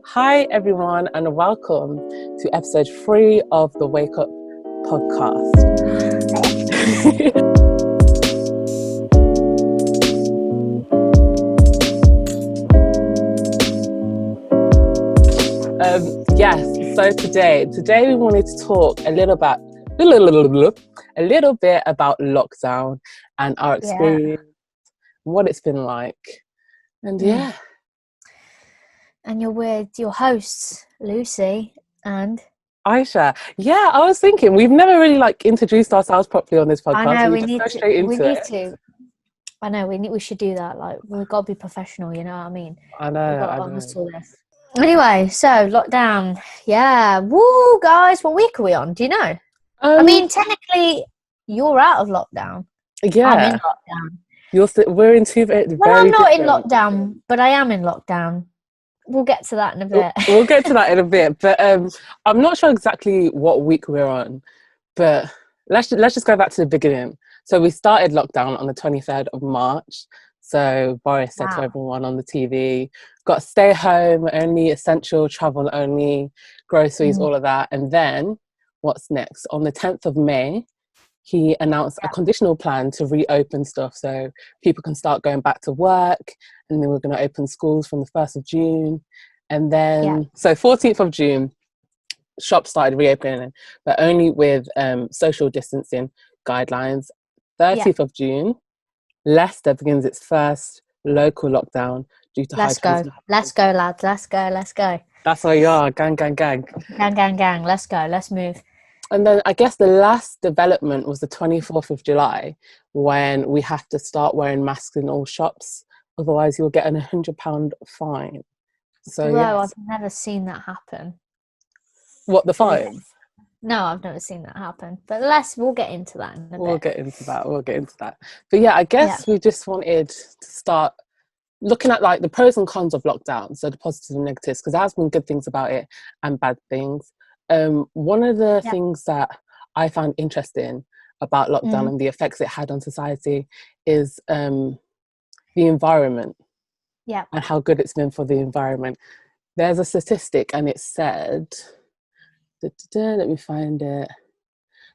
Hi, everyone, and welcome to episode 3 of the Wake Up podcast. Yes, so today we wanted to talk a little bit about lockdown and our experience, what it's been like, and yeah. And you're with your hosts, Lucy and Aisha. Yeah, I was thinking we've never really introduced ourselves properly on this podcast. I know we just go straight into it. I know we should do that. Like, we've got to be professional, you know what I mean? I know. We've got to hustle this. Anyway, so lockdown. Yeah. Woo, guys, what week are we on? Do you know? I mean, technically, you're out of lockdown. Yeah. I'm in lockdown. We're in two very I'm not in different... lockdown, but I am in lockdown. We'll get to that in a bit. We'll get to that in a bit, but I'm not sure exactly what week we're on, but let's just go back to the beginning. So we started lockdown on the 23rd of March. So Boris said to everyone on the TV, got to stay home, only essential, travel only, groceries, all of that. And then what's next? On the 10th of May, he announced a conditional plan to reopen stuff so people can start going back to work, and then we're going to open schools from the 1st of June. And then, so 14th of June, shops started reopening, but only with social distancing guidelines. 30th of June, Leicester begins its first local lockdown due to Let's go, lads, let's go. That's where you are, gang. Let's go, let's move. And then I guess the last development was the 24th of July, when we have to start wearing masks in all shops. Otherwise, you'll get an £100 fine. So, I've never seen that happen. What, the fines? No, I've never seen that happen. But we'll get into that in a bit. We'll get into that. But yeah, I guess we just wanted to start looking at the pros and cons of lockdown. So the positives and negatives, because there has been good things about it and bad things. One of the things that I found interesting about lockdown and the effects it had on society is the environment and how good it's been for the environment. There's a statistic and it said, let me find it.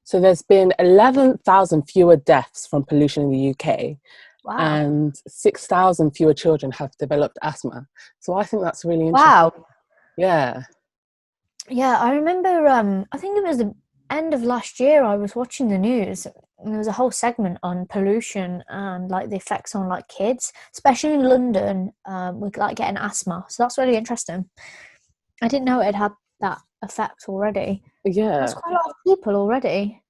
So there's been 11,000 fewer deaths from pollution in the UK. Wow. And 6,000 fewer children have developed asthma. So I think that's really interesting. Wow. Yeah. Yeah, I remember, I think it was the end of last year, I was watching the news and there was a whole segment on pollution and the effects on kids, especially in London, with getting asthma. So that's really interesting. I didn't know it had that effect already. Yeah. That's quite a lot of people already.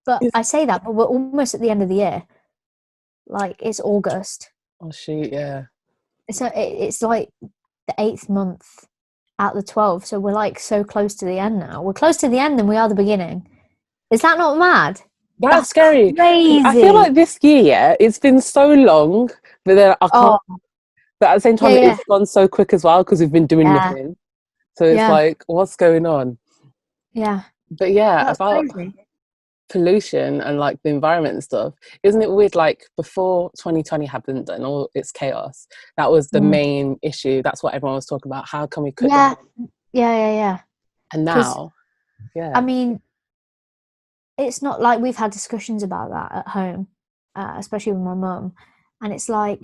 But I say that, but we're almost at the end of the year. It's August. Oh, shoot, yeah. So it's the 8th month out of the 12, so we're so close to the end now. We're close to the end than we are the beginning. Is that not mad? That's scary. Crazy. I feel like this year, it's been so long, but then I can't. But at the same time, it's gone so quick as well because we've been doing nothing. So it's what's going on? Yeah. But yeah, that's about crazy. Pollution and the environment and stuff, isn't it weird? Before 2020 happened and all its chaos, that was the main issue. That's what everyone was talking about. How can we cut down? Yeah. And now, I mean, it's not we've had discussions about that at home, especially with my mum, and it's not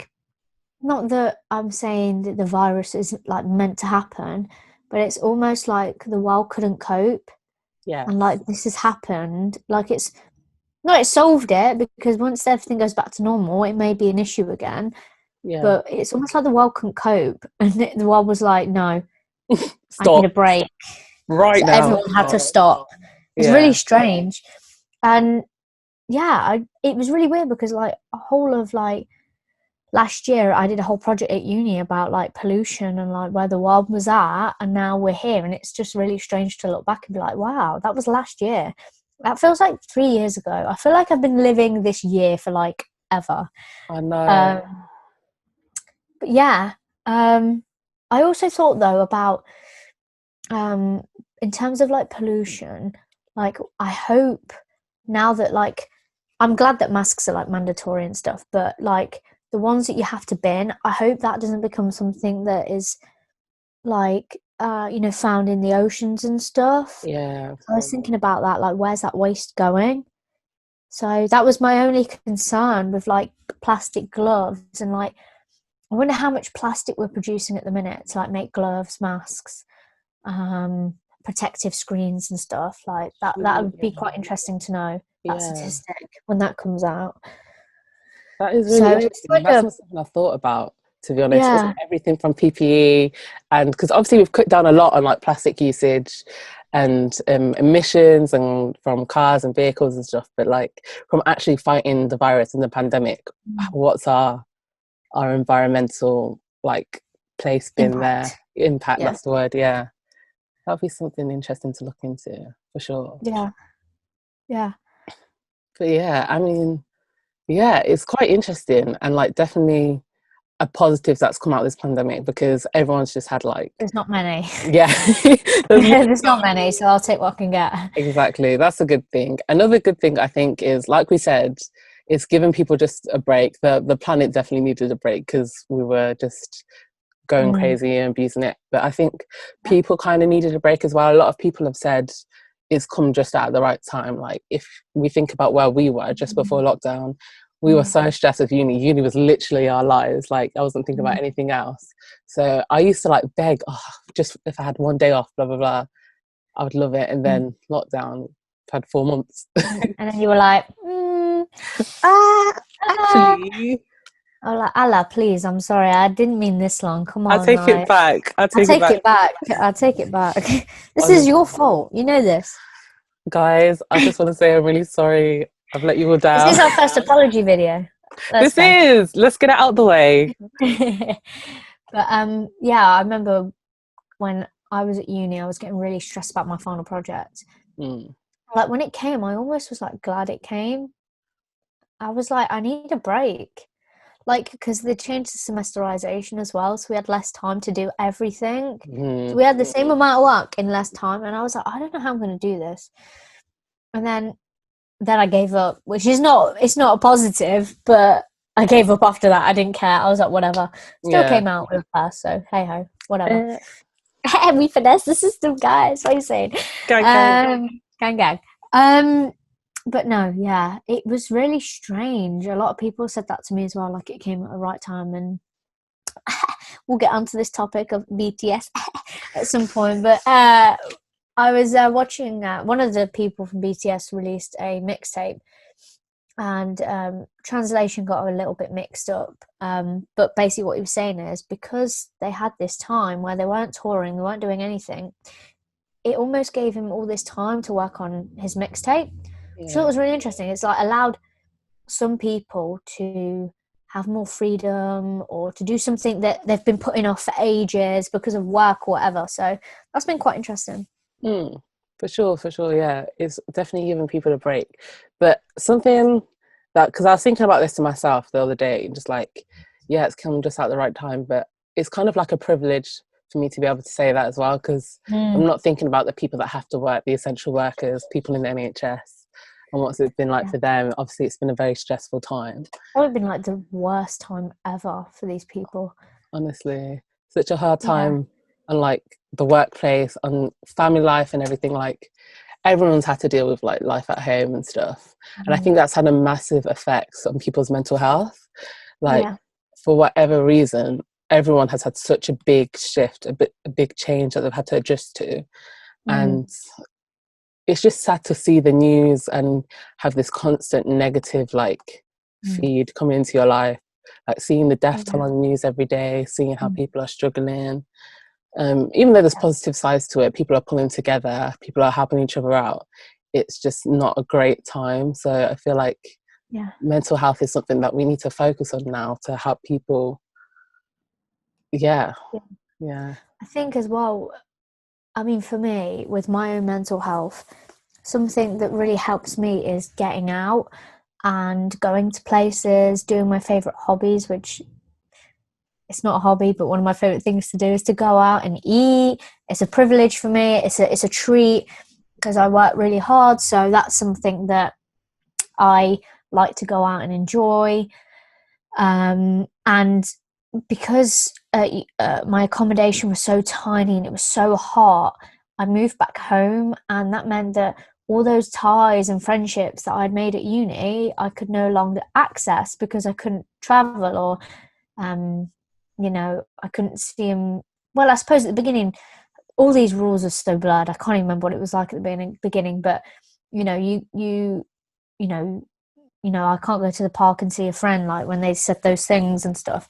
that I'm saying that the virus is meant to happen, but it's almost like the world couldn't cope. Yeah. And this has happened. It's solved it, because once everything goes back to normal, it may be an issue again. Yeah. But it's almost like the world couldn't cope, and the world was like, no, stop. I need a break. Right so now. Everyone had to stop. It's really strange. And it was really weird because a whole of last year I did a whole project at uni about pollution and where the world was at, and now we're here, and it's just really strange to look back and be like, wow, that was last year. That feels like 3 years ago. I feel like I've been living this year for ever. I know. But yeah, I also thought though about in terms of pollution, I hope now that I'm glad that masks are mandatory and stuff, but the ones that you have to bin, I hope that doesn't become something that is found in the oceans and stuff. Yeah. I was thinking about that, like, where's that waste going? So that was my only concern with like plastic gloves, and like I wonder how much plastic we're producing at the minute to like make gloves, masks, protective screens and stuff like that. That would be quite interesting to know that Yeah. statistic when that comes out. That is really So it's interesting. kind That's of, not something I thought about, to be honest. It's yeah, everything from PPE, and because obviously we've cut down a lot on like plastic usage and emissions and from cars and vehicles and stuff, but like from actually fighting the virus and the pandemic, what's our environmental like place been there? impact. Impact, Yeah, that's the word, yeah. That'll be something interesting to look into for sure. yeah, yeah. But yeah, I mean, yeah, it's quite interesting and like definitely a positive that's come out of this pandemic because everyone's just had like, There's not many. yeah, there's literally There's not many, so I'll take what I can get. exactly. That's a good thing. Another good thing I think is, like we said, it's giving people just a break. The planet definitely needed a break because we were just going Mm, crazy and abusing it. But I think yeah. people kind of needed a break as well. A lot of people have said it's come just at the right time. Like if we think about where we were just before lockdown, we were Mm, so stressed with uni. Uni was literally our lives. Like I wasn't thinking about mm, anything else. So I used to like beg, oh, just if I had one day off, blah blah blah, I would love it. And mm. then lockdown, I've had 4 months. And then you were like, Ah, ah. actually, I was like, Allah, please, I'm sorry, I didn't mean this long. Come I on, take it like, back. I I take it take back. it back. I take it back. This is your Honestly, fault. You know this. guys, I just want to say I'm really sorry. I've let you all This down. is our first apology video. Let's This go. is. Let's get it out the way. But yeah, I remember when I was at uni, I was getting really stressed about my final project. Mm, Like when it came, I almost was like glad it came. I was like, I need a break. Like, because they changed the semesterization as well, so we had less time to do everything. So mm, we had the same amount of work in less time, and I was like, I don't know how I'm going to do this. And then I gave up, which is not, it's not a positive, but I gave up after that. I didn't care. I was like, whatever. Still yeah. came out with a pass, so hey ho, whatever. Eh, We finessed the system, guys. What are you saying? gang, gang. Gang, gang. Um, but no, yeah, it was really strange. A lot of people said that to me as well, like it came at the right time. And we'll get onto this topic of BTS at some point. But I was watching one of the people from BTS released a mixtape, and translation got a little bit mixed up. But basically, what he was saying is because they had this time where they weren't touring, they weren't doing anything, it almost gave him all this time to work on his mixtape. So it Yeah. was really interesting. It's like allowed some people to have more freedom or to do something that they've been putting off for ages because of work or whatever. So that's been quite interesting. Mm, for sure, yeah. It's definitely giving people a break. But something that, because I was thinking about this to myself the other day, just like, yeah, it's come just at the right time, but it's kind of like a privilege for me to be able to say that as well, because I'm Mm, not thinking about the people that have to work, the essential workers, people in the NHS, and what's it been like yeah. for them. Obviously, it's been a very stressful time, Probably been like the worst time ever for these people. honestly. Such a hard Yeah. time on like the workplace, on family life and everything. Like everyone's had to deal with like life at home and stuff, and I Mm, think that's had a massive effect on people's mental health. Like yeah. for whatever reason, everyone has had such a big shift, a big change that they've had to adjust to, Mm, and it's just sad to see the news and have this constant negative like mm, feed coming into your life, like seeing the death toll yeah. on the news every day, seeing how Mm, people are struggling. Even though there's yeah. positive sides to it, people are pulling together, people are helping each other out. It's just not a great time. So I feel like Yeah. mental health is something that we need to focus on now to help people. Yeah, Yeah. yeah, I think as well, I mean, for me, with my own mental health, something that really helps me is getting out and going to places, doing my favorite hobbies, which it's not a hobby, but one of my favorite things to do is to go out and eat. It's a privilege for me. It's a treat because I work really hard. So that's something that I like to go out and enjoy. And because my accommodation was so tiny and it was so hot, I moved back home, and that meant that all those ties and friendships that I'd made at uni, I could no longer access because I couldn't travel, or I couldn't see them. Well, I suppose at the beginning, all these rules are so blurred. I can't even remember what it was like at the beginning. But you know, you know, I can't go to the park and see a friend, like when they said those things and stuff.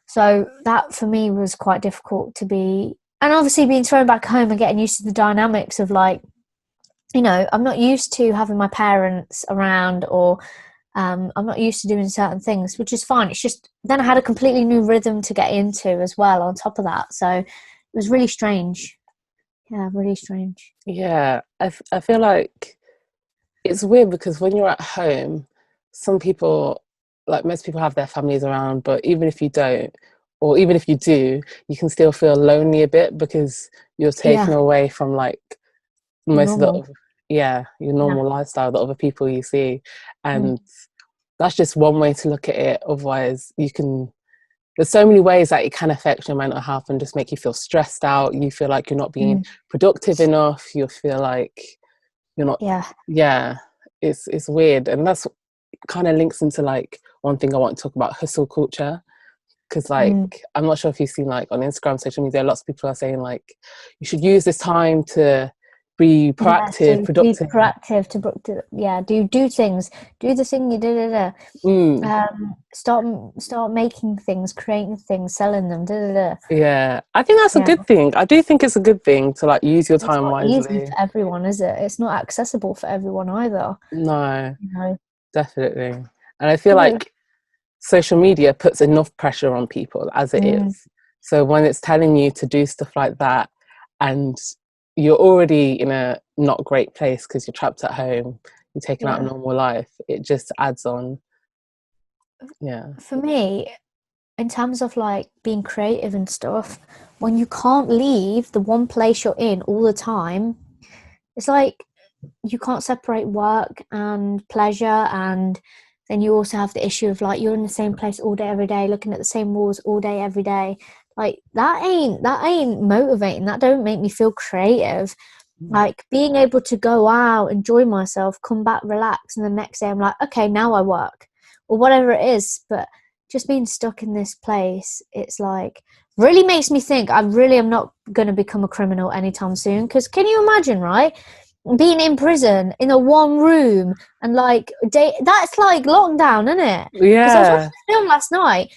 So that for me was quite difficult to be, and obviously being thrown back home and getting used to the dynamics of like, I'm not used to having my parents around, or I'm not used to doing certain things, which is fine. It's just then I had a completely new rhythm to get into as well on top of that. So it was really strange. Yeah, really strange. Yeah, I feel like it's weird because when you're at home, some people, like most people, have their families around, but even if you don't, or even if you do, you can still feel lonely a bit because you're taken Yeah, away from like you're most of normal. your Yeah. normal lifestyle, the other people you see. Mm. And that's just one way to look at it. Otherwise, there's so many ways that it can affect your mental health and just make you feel stressed out. You feel like you're not being Mm. productive enough. You feel like you're not, Yeah. yeah, it's weird. And that's kind of links into like one thing I want to talk about, hustle culture. Because like, Mm. I'm not sure if you've seen like on Instagram, social media, lots of people are saying like, you should use this time to be Yeah, proactive, to be productive. proactive, yeah, do things, do the thing you did. Mm. Start making things, creating things, selling them. Yeah, I think that's a Yeah, good thing. I do think it's a good thing to like use your it's time not easy wisely. for everyone, is it? It's not accessible for everyone either. No, You know, definitely. And I feel what about you? like social media puts enough pressure on people as it Mm, is. So when it's telling you to do stuff like that and you're already in a not great place because you're trapped at home, you're taking out a yeah, normal life, it just adds on. Yeah. for me, in terms of like being creative and stuff, when you can't leave the one place you're in all the time, it's like you can't separate work and pleasure, and then you also have the issue of like you're in the same place all day every day, looking at the same walls all day every day. Like that ain't motivating. That don't make me feel creative. Mm. Like being able to go out, enjoy myself, come back, relax, and the next day I'm like, okay, now I work or whatever it is. But just being stuck in this place, it's like really makes me think I really am not going to become a criminal anytime soon. Because can you imagine, right? Being in prison in a one room and like that's like lockdown, isn't it? Because I was watching Yeah. the film last night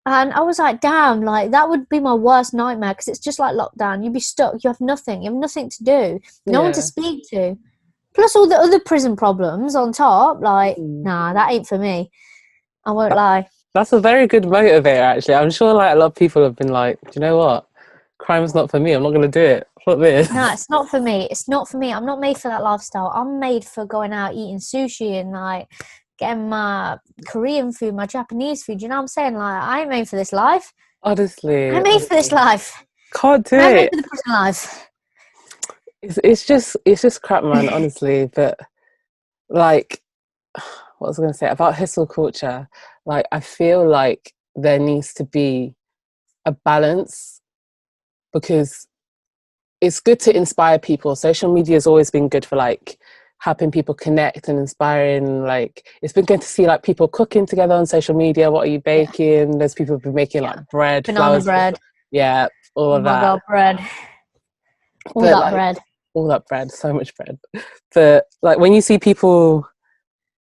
and I was like, damn, like that would be my worst nightmare because it's just like lockdown. You'd be stuck, you have nothing to do, no one to Yeah. speak to, plus all the other prison problems on top. Like, Mm. nah, that ain't for me. I won't That, lie. that's a very good motivator, actually. I'm sure like a lot of people have been like, do you know what? Crime's not for me. I'm not going to do it. Fuck No, this. it's not for me. It's not for me. I'm not made for that lifestyle. I'm made for going out eating sushi and like getting my Korean food, my Japanese food. You know what I'm saying? Like, I ain't made for this life. Honestly, I'm made for this honestly. life. Can't do I'm made it. for the prison life. It's just crap, man, honestly. But like, what was I going to say about hustle culture? Like, I feel like there needs to be a balance because it's good to inspire people. Social media has always been good for like helping people connect and inspiring. Like, it's been good to see like people cooking together on social media. What are you Yeah, baking? There's people who've been making yeah. like bread, Banana flowers, bread. yeah, all Oh of my that. god, bread. All But that like bread. all that bread, so much bread. But like when you see people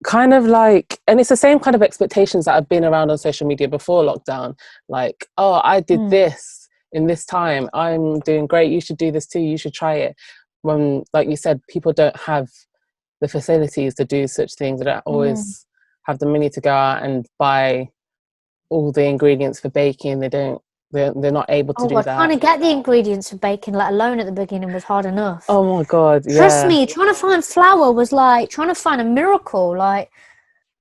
kind of like, and it's the same kind of expectations that have been around on social media before lockdown, like, oh, I did Mm, this in this time, I'm doing great, you should do this too, you should try it. When, like you said, people don't have the facilities to do such things, they don't mm. always have the money to go out and buy all the ingredients for baking, they're not able to Oh do god, trying that. to get the ingredients for baking, let alone at the beginning, was hard enough. Oh my god, Trust yeah, me, trying to find flour was like trying to find a miracle. Like,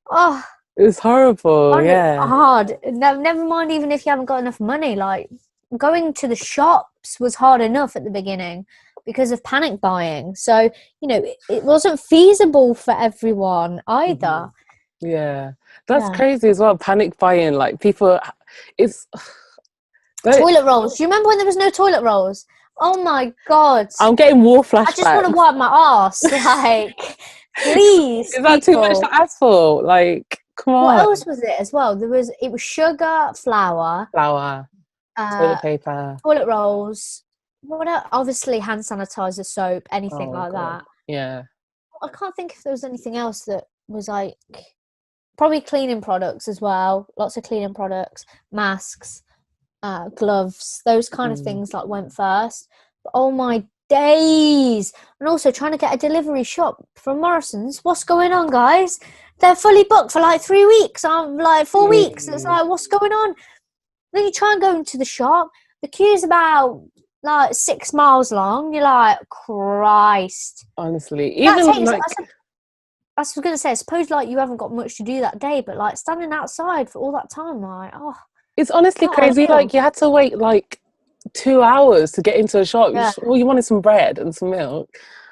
oh, it's horrible, yeah. hard. Never mind, even if you haven't got enough money, like going to the shops was hard enough at the beginning because of panic buying. So, it wasn't feasible for everyone Hmm. either. Yeah, that's Yeah. crazy as well. Panic buying, like people, it's But Toilet rolls. Do you remember when there was no toilet rolls? Oh my God. I'm getting war I just want to flashbacks. wipe my ass. Like, please, Is that too much people. to ask for? Like, come What on. else was it as well? It was sugar, flour, Flour, uh, toilet paper. toilet rolls. What else? Obviously, hand sanitizer, soap, anything Oh like god. that. Yeah. I can't think if there was anything else that was like probably cleaning products as well. Lots of cleaning products, masks, gloves, those kind of Mm. things like went first. But oh my days! And also trying to get a delivery shop from Morrison's. What's going on, guys? They're fully booked for like 3 weeks. I'm like 4 weeks. It's Mm. like, what's going on? Then you try and go into the shop. The queue's about like 6 miles long. You're like, Christ. Honestly, That even takes. like I was going to say, I suppose like you haven't got much to do that day, but like standing outside for all that time, like, oh, it's honestly not crazy. ideal. Like you had to wait like 2 hours to get into a shop. Yeah, All you wanted some bread and some milk.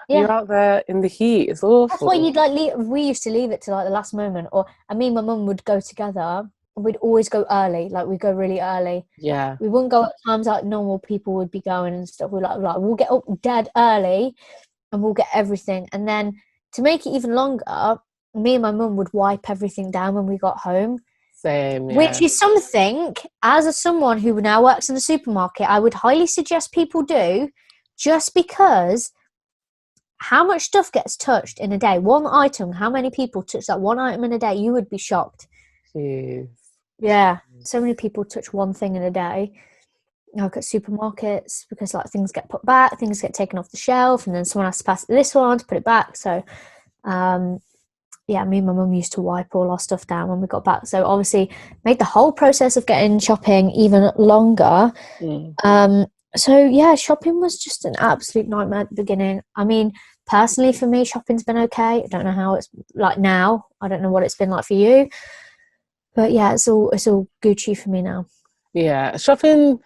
And yeah. you're out there in the heat. It's That's why awful. you'd like leave. We used to leave it to like the last moment, or and me and my mum would go together. We'd always go early, like we'd go really early. Yeah. We wouldn't go at times like normal people would be going and stuff. We're like we'll get up dead early, and we'll get everything. And then to make it even longer, me and my mum would wipe everything down when we got home, Same. which Yeah. is something someone who now works in the supermarket, I would highly suggest people do, just because how much stuff gets touched in a day? One item, how many people touch that one item in a day? You would be shocked. Jeez. Yeah, so many people touch one thing in a day. Like at supermarkets, because like things get put back, things get taken off the shelf, and then someone has to pass it to this one to put it back. So, yeah, me and my mum used to wipe all our stuff down when we got back. So obviously, made the whole process of getting shopping even longer. Mm. So yeah, shopping was just an absolute nightmare at the beginning. I mean, personally for me, shopping's been okay. I don't know how it's like now. I don't know what it's been like for you. But yeah, it's all Gucci for me now. Yeah. Shopping.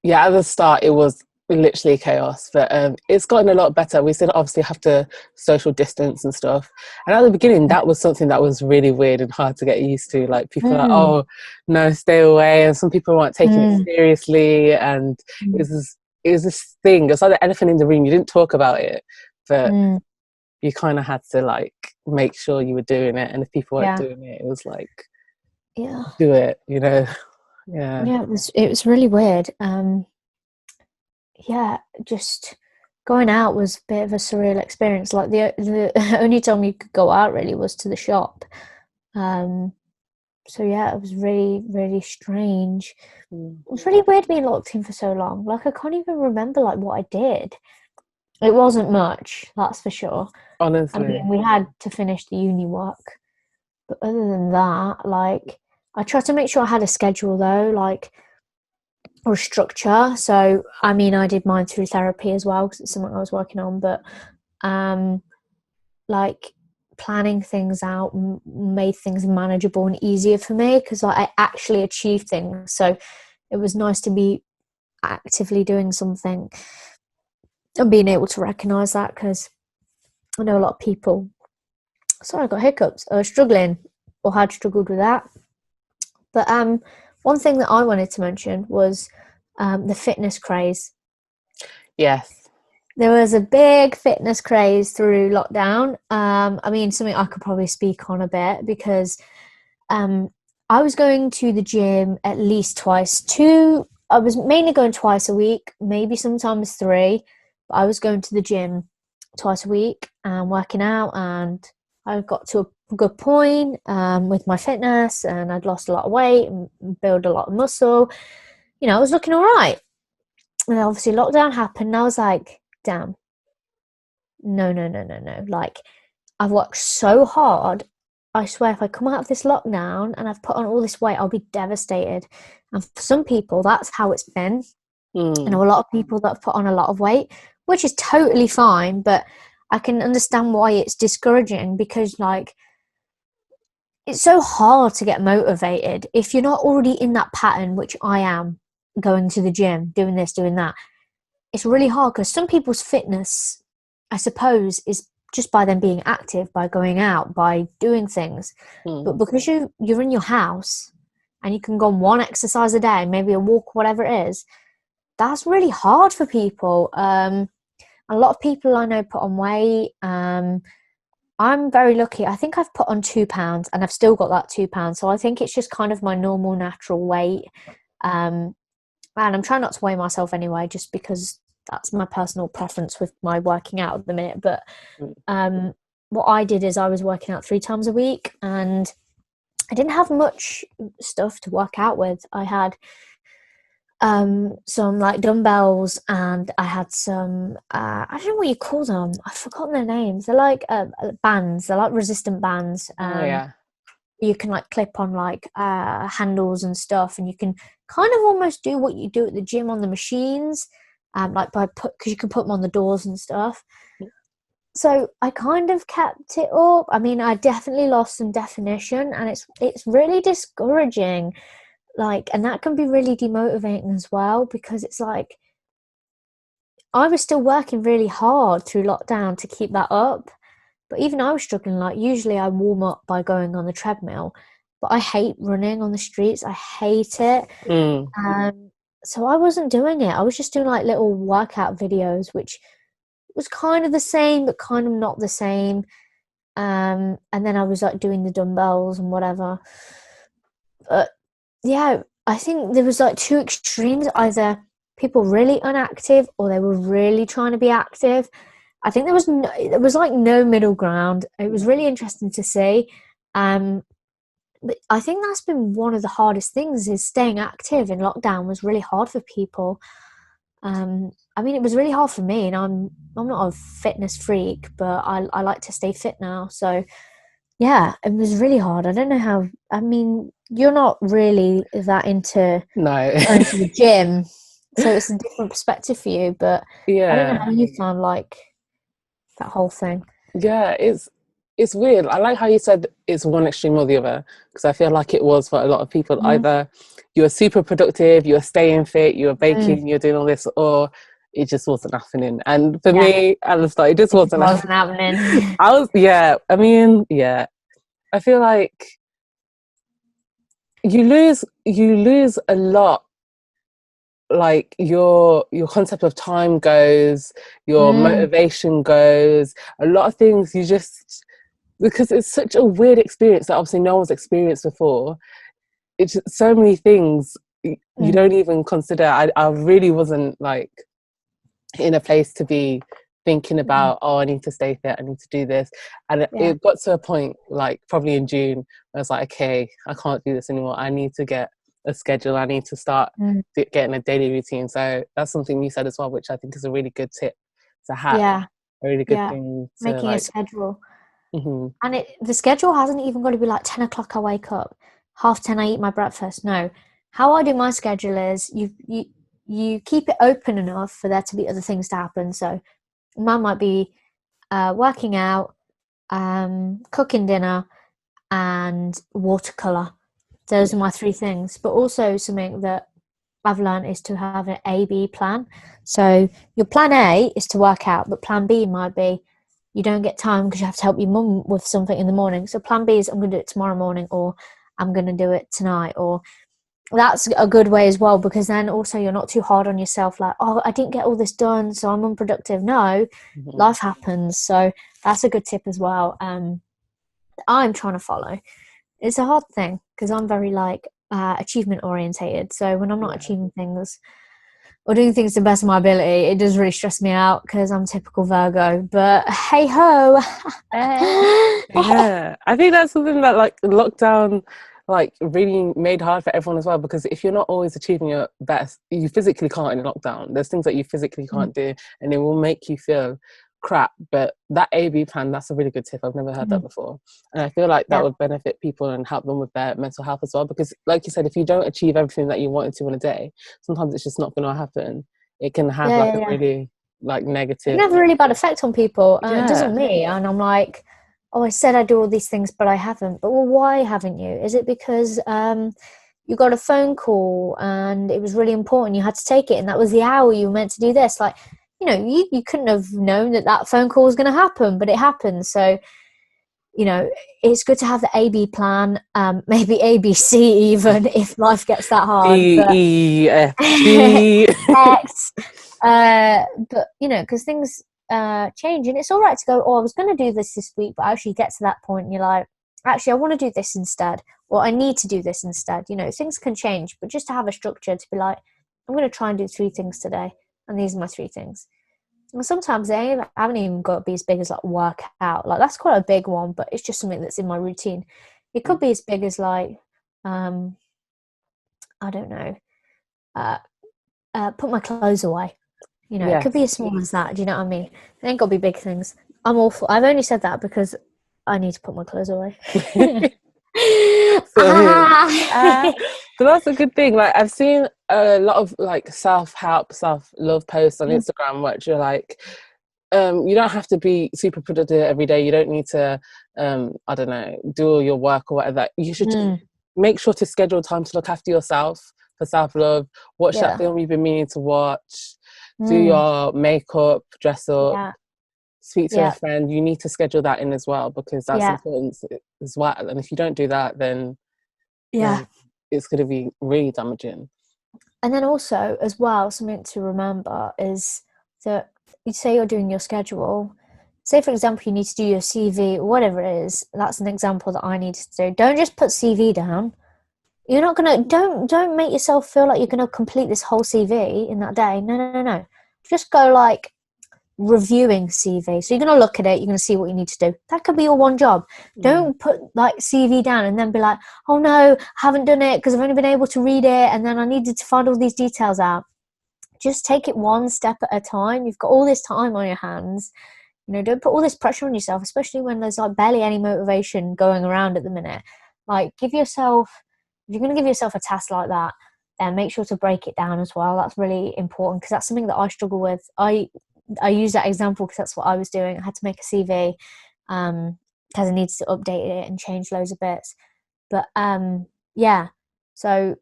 Yeah. At the start, it was literally chaos, but it's gotten a lot better. We still obviously have to social distance and stuff. And at the beginning, that was something that was really weird and hard to get used to. Like people are like, Mm, oh no, stay away, and some people weren't taking it mm, seriously. And it mm, was this thing. It's like the elephant in the room. You didn't talk about it, but mm. you kind of had to like make sure you were doing it. And if people weren't Yeah, doing it, it was like yeah, do it. You know? Yeah. yeah. It was really weird. Yeah, just going out was a bit of a surreal experience. Like the only time you could go out really was to the shop. Um, so yeah, it was really, really strange. Mm. It was really weird being locked in for so long. Like I can't even remember like what I did. It wasn't much, that's for sure. I Honestly. mean, we had to finish the uni work, but other than that, like I tried to make sure I had a schedule though, like or structure. So I mean, I did mine through therapy as well because it's something I was working on. But um, like planning things out made things manageable and easier for me because like, I actually achieved things. So it was nice to be actively doing something and being able to recognize that because I know a lot of people. Sorry, I got hiccups. Are struggling or had struggled with that. But one thing that I wanted to mention was the fitness craze. Yes. There was a big fitness craze through lockdown. I mean, something I could probably speak on a bit because I was going to the gym at least twice. I was mainly going twice a week, maybe sometimes three. But I was going to the gym twice a week and working out, and I got to a good point with my fitness, and I'd lost a lot of weight and built a lot of muscle. You know, I was looking all right. And obviously, lockdown happened, and I was like, damn, no, no, no, no, no. Like, I've worked so hard. I swear, if I come out of this lockdown and I've put on all this weight, I'll be devastated. And for some people, that's how it's been. I Mm. know a lot of people that have put on a lot of weight, which is totally fine, but I can understand why it's discouraging because, like, it's so hard to get motivated if you're not already in that pattern, which I am, going to the gym, doing this, doing that. It's really hard because some people's fitness, I suppose, is just by them being active, by going out, by doing things. But Mm. because you're in your house and you can go on one exercise a day, maybe a walk, whatever it is, that's really hard for people. A lot of people I know put on weight. I'm very lucky. I think I've put on 2 pounds and I've still got that 2 pounds. So I think it's just kind of my normal natural weight. And I'm trying not to weigh myself anyway, just because that's my personal preference with my working out at the minute. But what I did is I was working out 3 times a week, and I didn't have much stuff to work out with. I had some like dumbbells, and I had some I don't know what you call them, I've forgotten their names. They're like bands, they're like resistant bands. You can like clip on like handles and stuff, and you can kind of almost do what you do at the gym on the machines, like because you can put them on the doors and stuff. So I kind of kept it up. I mean, I definitely lost some definition, and it's really discouraging. Like, and that can be really demotivating as well, because it's like I was still working really hard through lockdown to keep that up, but even I was struggling. Like, usually I warm up by going on the treadmill, but I hate running on the streets. I hate it. So I wasn't doing it. I was just doing like little workout videos, which was kind of the same but kind of not the same. And then I was like doing the dumbbells and whatever. But yeah, I think there was like two extremes. Either people really inactive, or they were really trying to be active. I think there was like no middle ground. It was really interesting to see. But I think that's been one of the hardest things, is staying active in lockdown was really hard for people. I mean, it was really hard for me, and I'm not a fitness freak, but I like to stay fit now. So yeah, it was really hard. I don't know how. I mean, you're not really that into going to the gym, so it's a different perspective for you. But I don't know how you found like that whole thing. Yeah, it's weird. I like how you said it's one extreme or the other, because I feel like it was for a lot of people. Either you were super productive, you were staying fit, you were baking, you're doing all this, or it just wasn't happening. And for me, at the start, it just wasn't happening. I mean, I feel like you lose a lot. Like your concept of time goes, your motivation goes, a lot of things you just, because it's such a weird experience that obviously no one's experienced before. It's just so many things you don't even consider. I really wasn't like in a place to be thinking about, oh, I need to stay fit, I need to do this. And it got to a point, like probably in June, I was like, okay, I can't do this anymore. I need to get a schedule. I need to start getting a daily routine. So that's something you said as well, which I think is a really good tip to have. A really good thing to making a schedule. And the schedule hasn't even got to be like 10 o'clock I wake up, 10:30 I eat my breakfast. No, how I do my schedule is you keep it open enough for there to be other things to happen. So mine might be working out, cooking dinner, and watercolor. Those are my 3 things. But also something that I've learned is to have an A-B plan. So your plan A is to work out, but plan B might be you don't get time because you have to help your mum with something in the morning. So plan B is I'm going to do it tomorrow morning, or I'm going to do it tonight. Or that's a good way as well, because then also you're not too hard on yourself, like, oh, I didn't get all this done, so I'm unproductive. No, life happens. So that's a good tip as well. I'm trying to follow. It's a hard thing because I'm very like achievement orientated. So when I'm not achieving things or doing things to the best of my ability, it does really stress me out because I'm typical Virgo. But hey ho. Yeah, I think that's something that like lockdown like really made hard for everyone as well, because if you're not always achieving your best, you physically can't in lockdown. There's things that you physically can't do, and it will make you feel crap. But that A-B plan, that's a really good tip. I've never heard that before, and I feel like that would benefit people and help them with their mental health as well, because like you said, if you don't achieve everything that you wanted to in a day, sometimes it's just not going to happen. It can have a really like negative, it can have a really bad effect on people. It does on me, and I'm like, oh, I said I do all these things but I haven't. But well, why haven't you? Is it because you got a phone call and it was really important, you had to take it, and that was the hour you were meant to do this? Like, you know, you couldn't have known that phone call was going to happen, but it happened. So you know, it's good to have the AB plan, maybe ABC even if life gets that hard. D, But E, F, G. X, but you know, because things change, and it's all right to go, oh, I was going to do this week, but actually you get to that point and you're like, actually I want to do this instead, or I need to do this instead. You know, things can change, but just to have a structure to be like, I'm going to try and do 3 things today, and these are my 3 things. And sometimes they haven't even got to be as big as like work out. Like that's quite a big one, but it's just something that's in my routine. It could be as big as like, I don't know, put my clothes away. You know, it could be as small as that. Do you know what I mean? It ain't got to be big things. I'm awful. I've only said that because I need to put my clothes away. So that's a good thing. Like I've seen a lot of like self-help, self-love posts on Instagram, which you're like, you don't have to be super productive every day. You don't need to, I don't know, do all your work or whatever. You should make sure to schedule time to look after yourself for self-love. Watch that film you've been meaning to watch. Do your makeup, dress up, speak to a friend. You need to schedule that in as well, because that's important as well. And if you don't do that, then it's going to be really damaging. And then also as well, something to remember is that you say you're doing your schedule. Say for example, you need to do your CV or whatever it is. That's an example that I need to do. Don't just put CV down. You're not gonna don't make yourself feel like you're gonna complete this whole CV in that day. No. Just go like reviewing CV. So you're going to look at it, you're going to see what you need to do. That could be your one job. Don't put like CV down and then be like, oh no, I haven't done it because I've only been able to read it and then I needed to find all these details out. Just take it one step at a time. You've got all this time on your hands. You know, don't put all this pressure on yourself, especially when there's like barely any motivation going around at the minute. Like if you're going to give yourself a task like that, then make sure to break it down as well. That's really important because that's something that I struggle with. I use that example because that's what I was doing. I had to make a CV because I needed to update it and change loads of bits. But so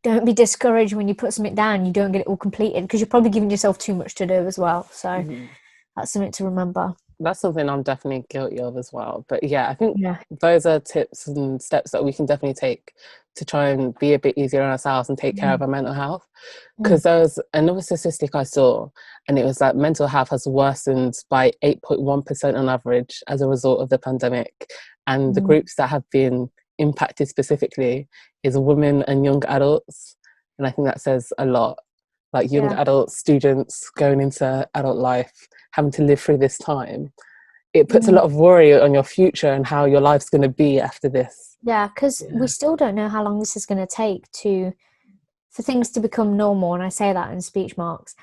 don't be discouraged when you put something down and you don't get it all completed because you're probably giving yourself too much to do as well. So that's something to remember. That's something I'm definitely guilty of as well. But yeah, I think those are tips and steps that we can definitely take to try and be a bit easier on ourselves and take care of our mental health. Because there was another statistic I saw, and it was that mental health has worsened by 8.1% on average as a result of the pandemic. And the groups that have been impacted specifically is women and young adults. And I think that says a lot. Like young adults, students going into adult life, having to live through this time. It puts a lot of worry on your future and how your life's going to be after this. Yeah, because we still don't know how long this is going to take for things to become normal, and I say that in speech marks,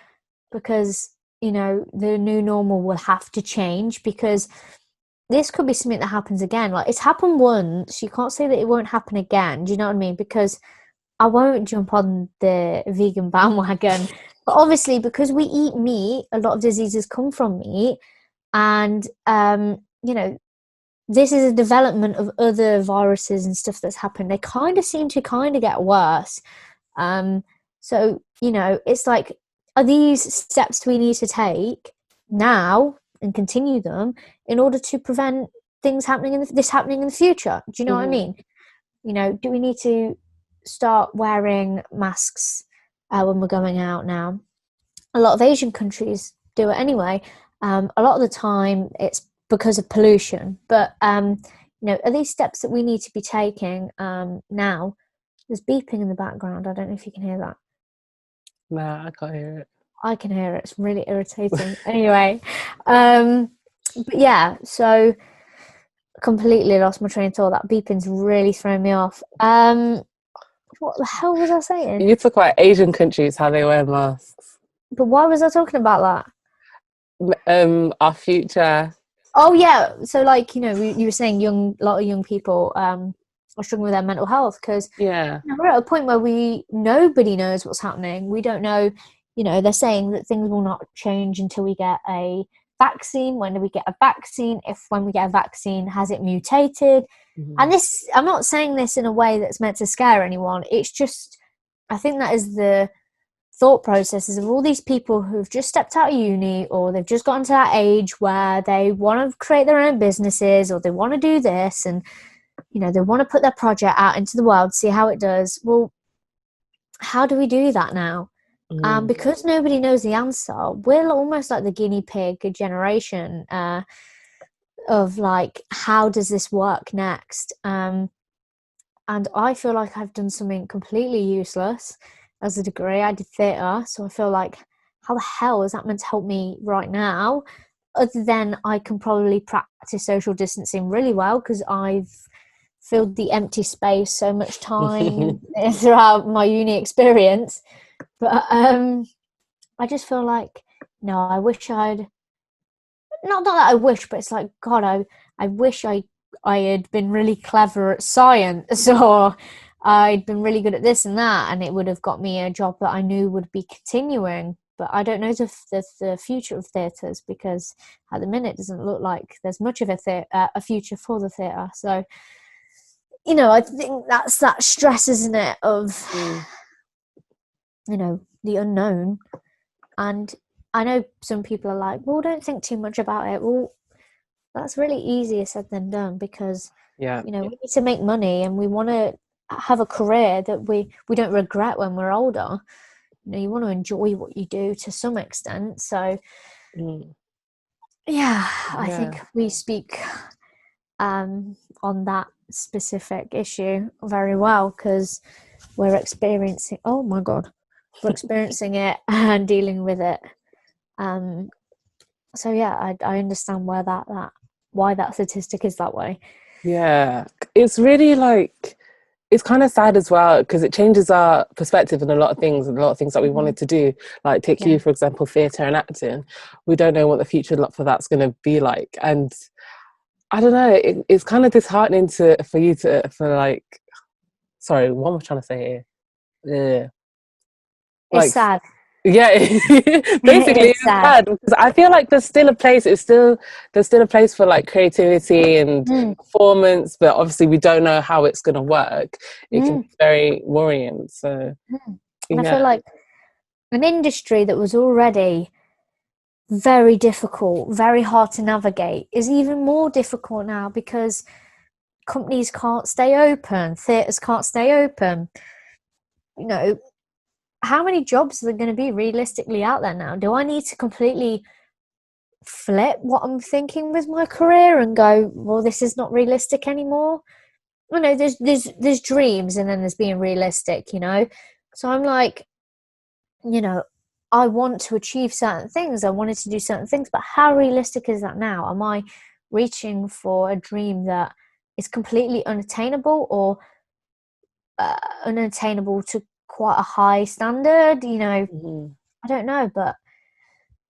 because, you know, the new normal will have to change because this could be something that happens again. Like, it's happened once, you can't say that it won't happen again, do you know what I mean? Because I won't jump on the vegan bandwagon, but obviously because we eat meat, a lot of diseases come from meat, and, you know, this is a development of other viruses and stuff that's happened. They kind of seem to get worse. So, you know, it's like, are these steps we need to take now and continue them in order to prevent things happening in the future? Do you know what I mean? You know, do we need to start wearing masks when we're going out now? A lot of Asian countries do it anyway. A lot of the time it's because of pollution, but you know, are these steps that we need to be taking now? There's beeping in the background. I don't know if you can hear that. Nah, I can't hear it. I can hear it. It's really irritating. Anyway, but yeah, so completely lost my train of thought. That beeping's really thrown me off. What the hell was I saying? You talk about Asian countries, how they wear masks. But why was I talking about that? Our future. Oh yeah, so like, you know, you were saying a lot of young people are struggling with their mental health because you know, we're at a point where nobody knows what's happening. We don't know, you know, they're saying that things will not change until we get a vaccine. When do we get a vaccine? When we get a vaccine, has it mutated? And this, I'm not saying this in a way that's meant to scare anyone. It's just, I think that is the thought processes of all these people who've just stepped out of uni, or they've just gotten to that age where they want to create their own businesses, or they want to do this, and they want to put their project out into the world, see how it does. Well, how do we do that now? Because nobody knows the answer, we're almost like the guinea pig generation of like, how does this work next? And I feel like I've done something completely useless as a degree. I did theatre, so I feel like, how the hell is that meant to help me right now? Other than I can probably practice social distancing really well because I've filled the empty space so much time throughout my uni experience. But I just feel like, no, I wish I'd not that I wish, but it's like, God, I wish I had been really clever at science, or I'd been really good at this and that, and it would have got me a job that I knew would be continuing. But I don't know the future of theatres, because at the minute it doesn't look like there's much of a future for the theatre. So, I think that's that stress, isn't it, of the unknown. And I know some people are like, well, don't think too much about it. Well, that's really easier said than done, because we need to make money, and we want to have a career that we don't regret when we're older. You want to enjoy what you do to some extent. So I think we speak on that specific issue very well, because we're experiencing it and dealing with it. So yeah, I understand why that statistic is that way. Yeah, it's really like, it's kind of sad as well, because it changes our perspective on a lot of things, and a lot of things that we wanted to do. Like, take you, for example, theatre and acting. We don't know what the future for that's going to be like. And I don't know, it's kind of disheartening for you to, sorry, what am I trying to say here? Yeah. It's sad. Yeah, basically it's sad, because I feel like there's still a place. There's still a place for like creativity and performance, but obviously we don't know how it's going to work. It can be very worrying. So, and I feel like an industry that was already very difficult, very hard to navigate, is even more difficult now, because companies can't stay open, theatres can't stay open. How many jobs are going to be realistically out there now? Do I need to completely flip what I'm thinking with my career and go, well, this is not realistic anymore? There's dreams, and then there's being realistic, So I'm like, I want to achieve certain things. I wanted to do certain things, but how realistic is that now? Am I reaching for a dream that is completely unattainable, or unattainable to quite a high standard? I don't know, but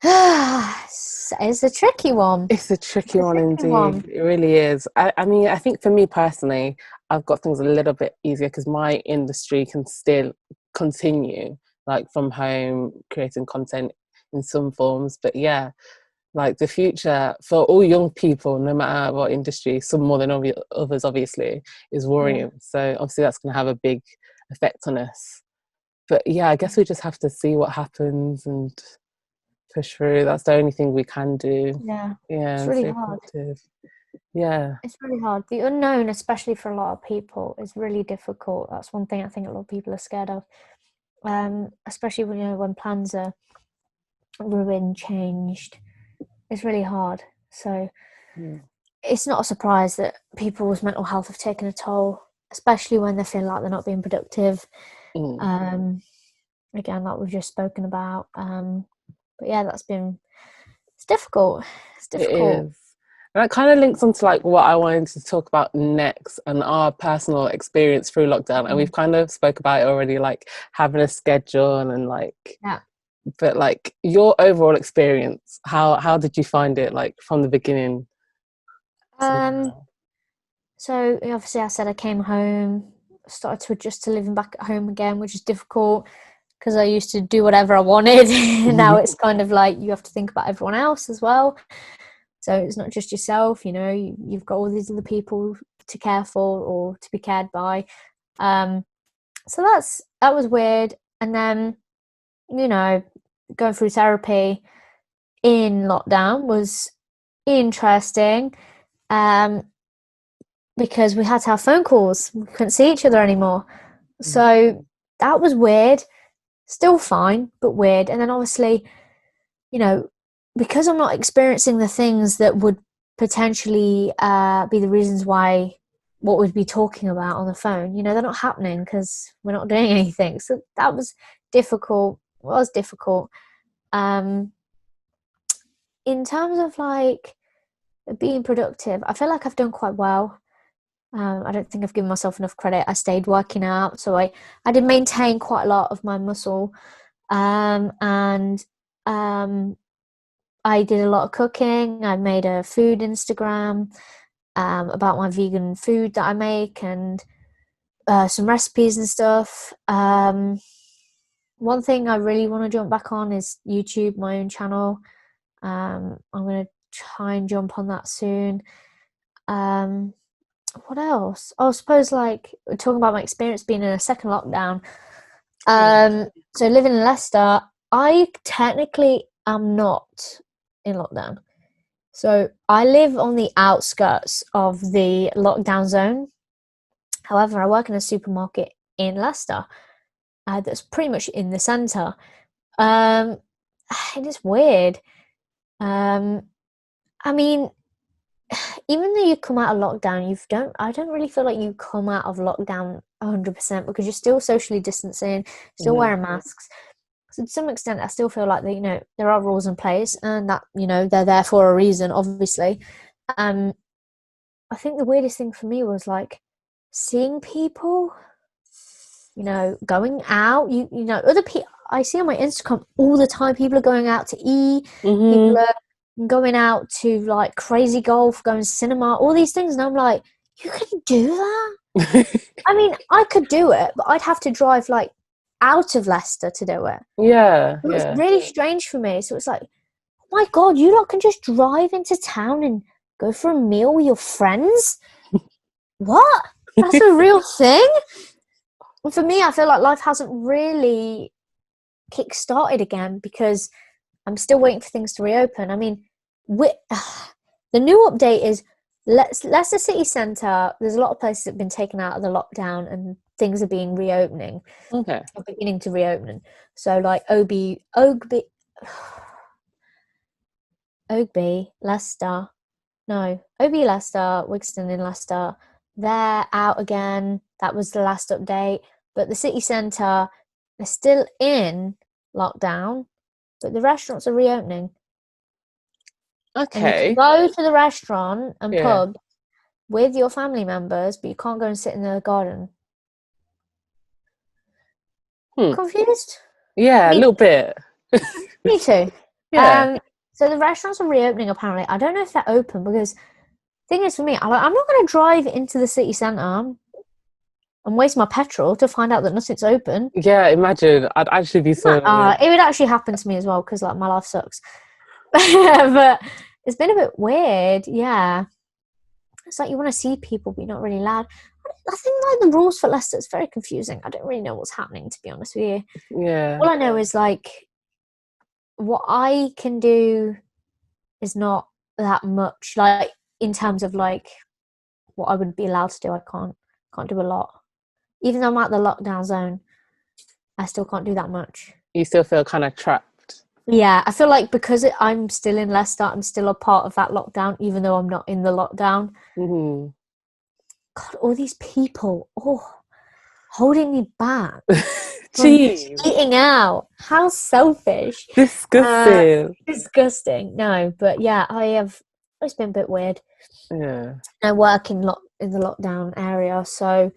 it's a tricky one. It's a tricky one indeed. It really is. I mean, I think for me personally, I've got things a little bit easier because my industry can still continue, like from home, creating content in some forms. But yeah, like the future for all young people, no matter what industry, some more than others, obviously, is worrying. So obviously that's going to have a big effect on us. But yeah, I guess we just have to see what happens and push through. That's the only thing we can do. Yeah, Yeah, it's really hard. positive. Yeah, it's really hard. The unknown, especially for a lot of people, is really difficult. That's one thing I think a lot of people are scared of, especially when plans are ruined, changed. It's really hard. So it's not a surprise that people's mental health have taken a toll, especially when they feel like they're not being productive. Again, like we've just spoken about. But yeah, it's difficult. It's difficult. it is. And that kind of links onto like what I wanted to talk about next, and our personal experience through lockdown. And we've kind of spoke about it already, like having a schedule and like, but like your overall experience, how did you find it, like from the beginning? So obviously I said I came home, started to adjust to living back at home again, which is difficult because I used to do whatever I wanted. Now it's kind of like you have to think about everyone else as well. So it's not just yourself, you've got all these other people to care for or to be cared by. So that was weird. And then you know, going through therapy in lockdown was interesting, because we had to have phone calls. We couldn't see each other anymore. So that was weird. Still fine, but weird. And then obviously, you know, because I'm not experiencing the things that would potentially be the reasons why what we'd be talking about on the phone, they're not happening because we're not doing anything. So that was difficult. Was difficult. In terms of like being productive, I feel like I've done quite well. I don't think I've given myself enough credit. I stayed working out, so I did maintain quite a lot of my muscle, and I did a lot of cooking. I made a food Instagram about my vegan food that I make, and some recipes and stuff. One thing I really want to jump back on is YouTube, my own channel. I'm going to try and jump on that soon. What else? I suppose like talking about my experience being in a second lockdown. So living in Leicester, I technically am not in lockdown. So I live on the outskirts of the lockdown zone. However, I work in a supermarket in Leicester that's pretty much in the centre. It is weird. I mean, even though you come out of lockdown, I don't really feel like you come out of lockdown 100% because you're still socially distancing, still wearing masks. So to some extent, I still feel like that, there are rules in place and that, they're there for a reason, obviously. I think the weirdest thing for me was like seeing people, going out, other people I see on my Instagram all the time, people are going out to eat, people are going out to like crazy golf, going to cinema, all these things, and I'm like, you can do that? I mean, I could do it, but I'd have to drive like out of Leicester to do it. It was really strange for me. So it's like, oh my God, you lot can just drive into town and go for a meal with your friends? What? That's a real thing? And for me, I feel like life hasn't really kick-started again because I'm still waiting for things to reopen. I mean, the new update is Leicester City Centre. There's a lot of places that have been taken out of the lockdown and things are being reopening. Okay. Or beginning to reopen. So like Ogbee, Leicester. No, Ogbee, Leicester, Wigston in Leicester. They're out again. That was the last update. But the city centre, they're still in lockdown, but the restaurants are reopening. Okay. And you can go to the restaurant and pub with your family members, but you can't go and sit in the garden. Confused? Yeah, a little bit. Me too. Yeah. So the restaurants are reopening apparently. I don't know if they're open because the thing is for me, I'm not going to drive into the city centre and waste my petrol to find out that nothing's open. Yeah, imagine. I'd actually be so... it would actually happen to me as well because like my life sucks. But it's been a bit weird, yeah. It's like you want to see people, but you're not really allowed. I think like the rules for Leicester is very confusing. I don't really know what's happening, to be honest with you. Yeah. All I know is like what I can do is not that much. Like in terms of like what I would be allowed to do, I can't do a lot. Even though I'm at the lockdown zone, I still can't do that much. You still feel kind of trapped. Yeah, I feel like because I'm still in Leicester, I'm still a part of that lockdown, even though I'm not in the lockdown. God, all these people, holding me back. Jeez. Eating out. How selfish. Disgusting. Disgusting. No, but yeah, it's been a bit weird. Yeah. I work in the lockdown area, so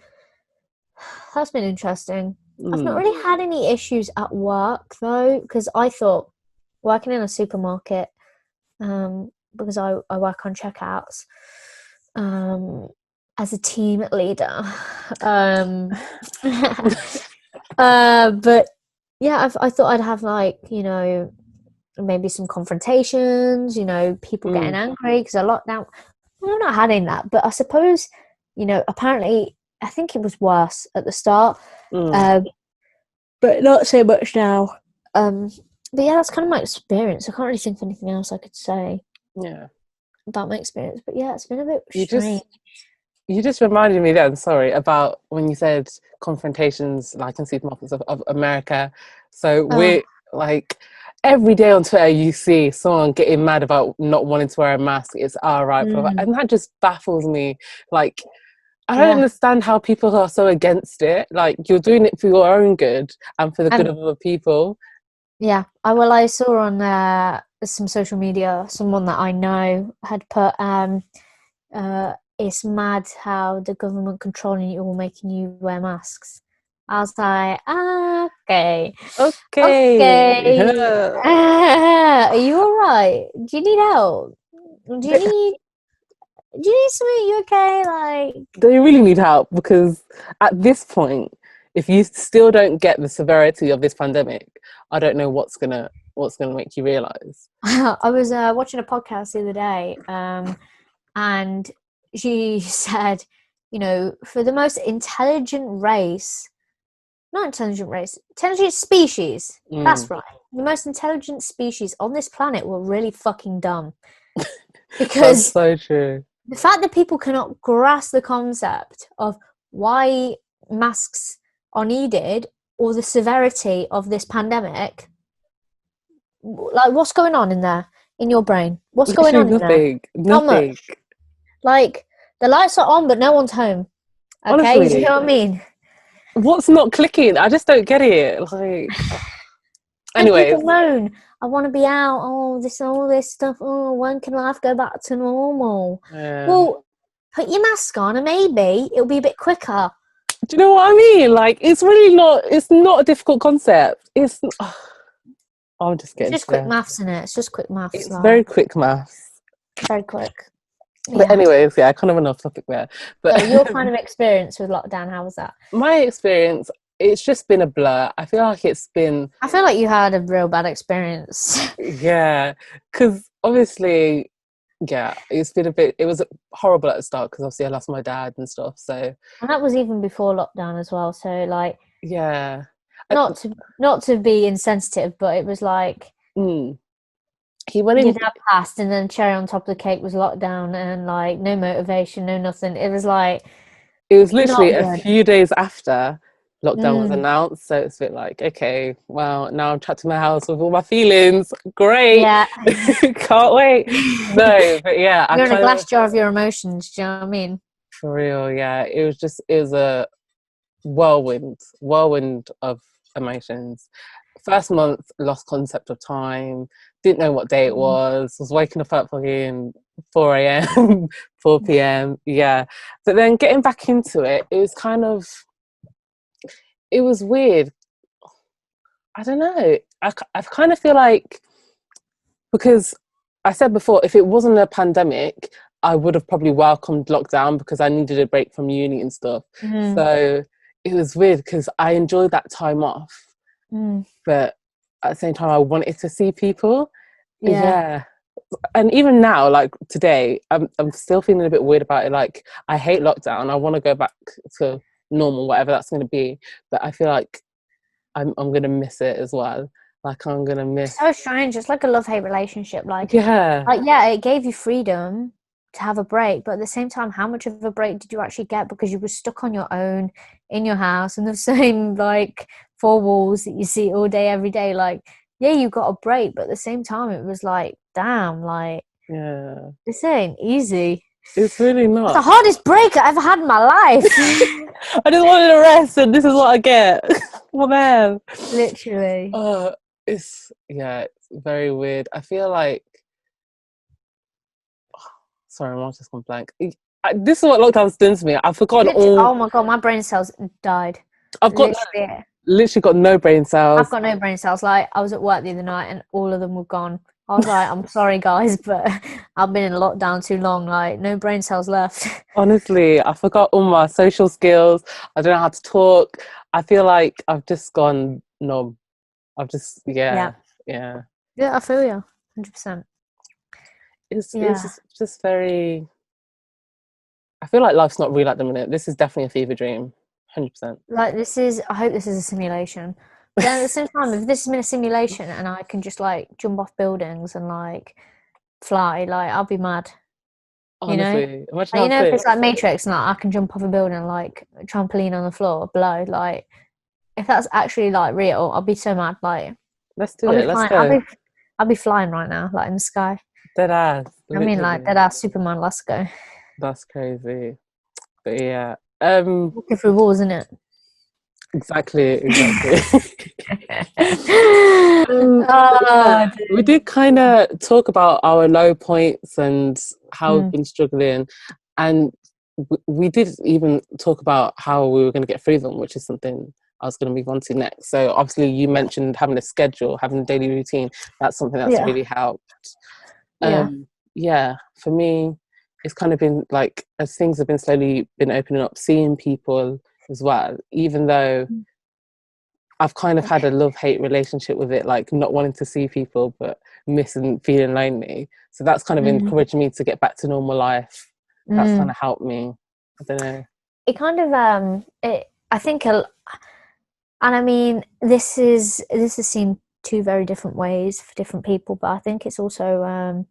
that's been interesting. I've not really had any issues at work though, because I thought working in a supermarket, because I work on checkouts, as a team leader, but yeah, I thought I'd have like maybe some confrontations, people getting angry because of lockdown. I'm not having that, but I suppose apparently I think it was worse at the start, but not so much now. But yeah, that's kind of my experience. I can't really think of anything else I could say about my experience. But yeah, it's been a bit strange. You just reminded me then, sorry, about when you said confrontations like in supermarkets of America. So we're like every day on Twitter you see someone getting mad about not wanting to wear a mask. It's our right, and that just baffles me. Like I don't understand how people are so against it. Like you're doing it for your own good and for the good of other people. Yeah, I saw on some social media someone that I know had put it's mad how the government controlling you all making you wear masks. I was like, okay. Are you all right? Do you need help? Do you need something? You okay? Like, they really need help because at this point, if you still don't get the severity of this pandemic, I don't know what's gonna make you realize. I was watching a podcast the other day, and she said, you know, for the most intelligent race, not intelligent race, intelligent species. That's right. The most intelligent species on this planet were really fucking dumb. Because that's so true. The fact that people cannot grasp the concept of why masks are needed or the severity of this pandemic, like what's going on in there, in your brain? What's going on in there? Not much. Like the lights are on, but no one's home. Okay, honestly, do you know what I mean? What's not clicking? I just don't get it. Like, anyway, people moan, I want to be out. Oh, all this stuff. Oh, when can life go back to normal? Well, put your mask on, and maybe it'll be a bit quicker. Do you know what I mean? Like, it's really not. It's not a difficult concept. It's. I'm just getting. It's just quick maths, isn't it? It's just quick maths. It's very quick maths. Very quick. But anyways, I kind of went off topic there. But so your kind of experience with lockdown, how was that? My experience, it's just been a blur. I feel like you had a real bad experience. Yeah, because obviously, it was horrible at the start because obviously I lost my dad and stuff. So and that was even before lockdown as well. So like, yeah, not to be insensitive, but it was like. He went in. Your dad passed, and then cherry on top of the cake was lockdown, and like no motivation, no nothing. It was like it was literally a few days after lockdown was announced, so it's a bit like, okay, well, now I'm trapped in my house with all my feelings. Great, can't wait. No, but yeah, you're in a glass jar of your emotions. Do you know what I mean? For real, yeah. It was a whirlwind of emotions. First month, lost concept of time, didn't know what day it was waking up at fucking 4 a.m, 4 p.m, but then getting back into it, it was weird. I don't know, I kind of feel like, because I said before, if it wasn't a pandemic, I would have probably welcomed lockdown because I needed a break from uni and stuff. So it was weird because I enjoyed that time off, but at the same time I wanted to see people. And even now, like today, I'm still feeling a bit weird about it. Like, I hate lockdown. I want to go back to normal, whatever that's going to be, but I feel like I'm going to miss it as well. Like, I'm going to miss. It's so strange. It's like a love-hate relationship. It gave you freedom to have a break, but at the same time, how much of a break did you actually get because you were stuck on your own in your house in the same like four walls that you see all day every day? Like, yeah, you got a break, but at the same time it was like, damn, like, this ain't easy. It's really not. It's the hardest break I ever had in my life. I just wanted a rest, and this is what I get. Oh man, literally. It's very weird. I feel like, sorry, I'm just gone blank. This is what lockdown's done to me. I've forgotten all. Oh my god, my brain cells died. I've got literally got no brain cells. I've got no brain cells. Like, I was at work the other night and all of them were gone. I was like, I'm sorry guys, but I've been in lockdown too long. Like, no brain cells left. Honestly, I forgot all my social skills. I don't know how to talk. I feel like I've just gone numb. I've just Yeah, I feel you 100%. It's just very. I feel like life's not real at the minute. This is definitely a fever dream, 100%. Like, I hope this is a simulation, then at the same time, if this has been a simulation and I can just like jump off buildings and like fly, like I'll be mad. You know, Honestly, imagine like, how you know, if sick. it's like Matrix and like, I can jump off a building like trampoline on the floor below, like if that's actually like real, I'll be so mad. Like Let's do I'll be it. Let's flying. go. I'll be flying right now, like in the sky. Dead ass, I mean, like literally. dead ass Superman. Let's go. That's crazy. But yeah, Walking through walls, isn't it? exactly. Yeah, Oh, we dude. did kind of talk about our low points and how we've Mm, been struggling, and we did even talk about how we were going to get through them, which is something I was going to move on to next. So obviously, you mentioned having a schedule, having a daily routine. That's something that's yeah, really helped. yeah. Yeah, for me, it's kind of been like as things have been slowly been opening up, seeing people as well, even though I've kind of had a love-hate relationship with it, like not wanting to see people but missing feeling lonely. So that's kind of Mm, encouraged me to get back to normal life. That's kind mm. of helped me. I don't know. It kind of I think and I mean this is seen two very different ways for different people, but I think it's also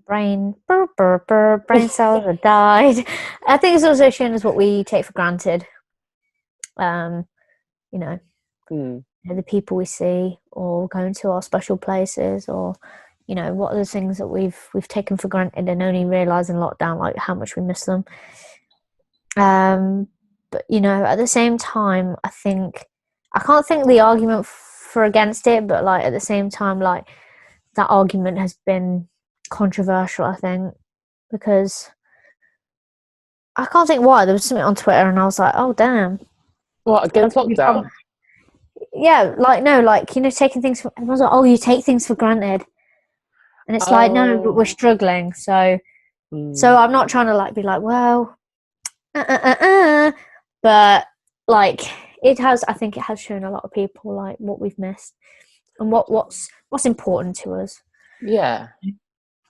brain brain cells have died. I think it's also shown as what we take for granted. Um, you know, Hmm. the people we see or going to our special places, or what are the things that we've taken for granted and only realize in lockdown like how much we miss them. But at the same time, I can't think the argument for against it, but like at the same time, like that argument has been controversial, I think, because I can't think why. There was something on Twitter and I was like, oh damn. What, That against probably lockdown? yeah, like no, like taking things for everyone's like, oh, you take things for granted. And it's like, no, but we're Oh, struggling. So hmm. I'm not trying to like be like, well, but like I think it has shown a lot of people like what we've missed and what's important to us. Yeah,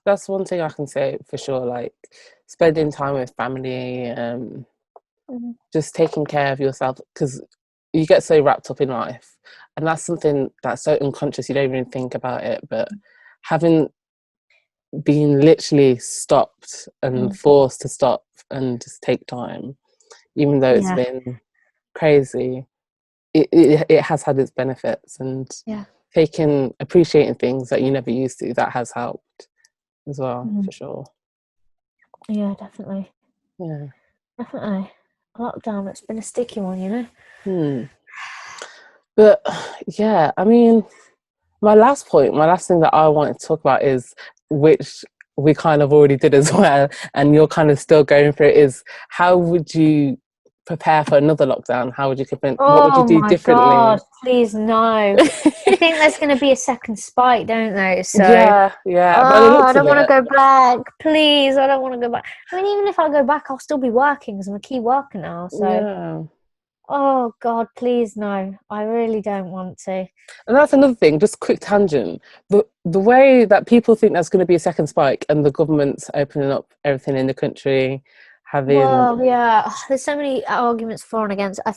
that's one thing I can say for sure. Like spending time with family, Mhm. just taking care of yourself because you get so wrapped up in life, and that's something that's so unconscious you don't even think about it. But having been literally stopped and Mm. forced to stop and just take time, even though it's Yeah, been crazy, it has had its benefits, and yeah, appreciating things that you never used to, that has helped as well, mhm. for sure. Yeah, definitely, Yeah. definitely. Lockdown, it's been a sticky one. Hmm. But yeah, I mean, my last thing that I wanted to talk about is, which we kind of already did as well, and you're kind of still going through it, is how would you prepare for another lockdown? How would you what would you Oh do my God, differently? please no. I think there's going to be a second spike, don't there? So, Yeah, yeah. By the oh, I looks don't of want to it, go back. Please, I don't want to go back. I mean, even if I go back, I'll still be working because I'm a key worker now. So, yeah. oh God, please no. I really don't want to. And that's another thing, just quick tangent. The way that people think there's going to be a second spike and the government's opening up everything in the country, having Well, yeah, there's so many arguments for and against. I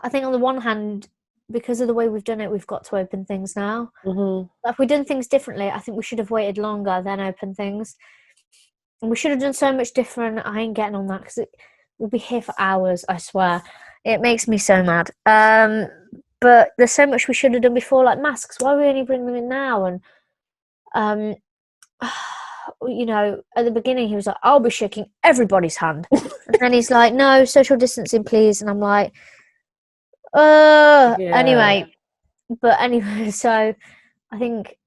think on the one hand, because of the way we've done it, we've got to open things now. Mhm. If we'd done things differently, I think we should have waited longer, then open things. And we should have done so much different. I ain't getting on that because we'll be here for hours, I swear. It makes me so mad. But there's so much we should have done before, like masks. Why are we only bringing them in now? And um, at the beginning he was like, "I'll be shaking everybody's hand," and then he's like, "No, social distancing, please." And I'm like, Yeah. Anyway, but anyway, so I think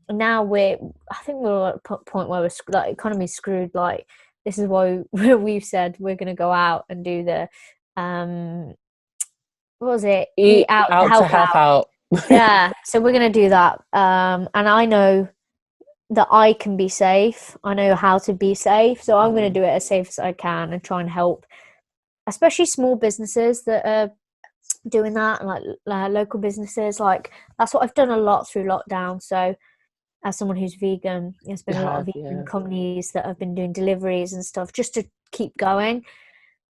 now I think we're at a point where we're like economy's screwed. Like this is why we've said we're going to go out and do the um what was it? Eat Eat out to out to help help out. out. Yeah, so we're going to do that. And I know that I can be safe. I know how to be safe, so I'm going Mhm. to do it as safe as I can and try and help, especially small businesses that are doing that, and like local businesses. Like that's what I've done a lot through lockdown. So as someone who's vegan, there's You been a lot of have, vegan yeah. companies that have been doing deliveries and stuff just to keep going.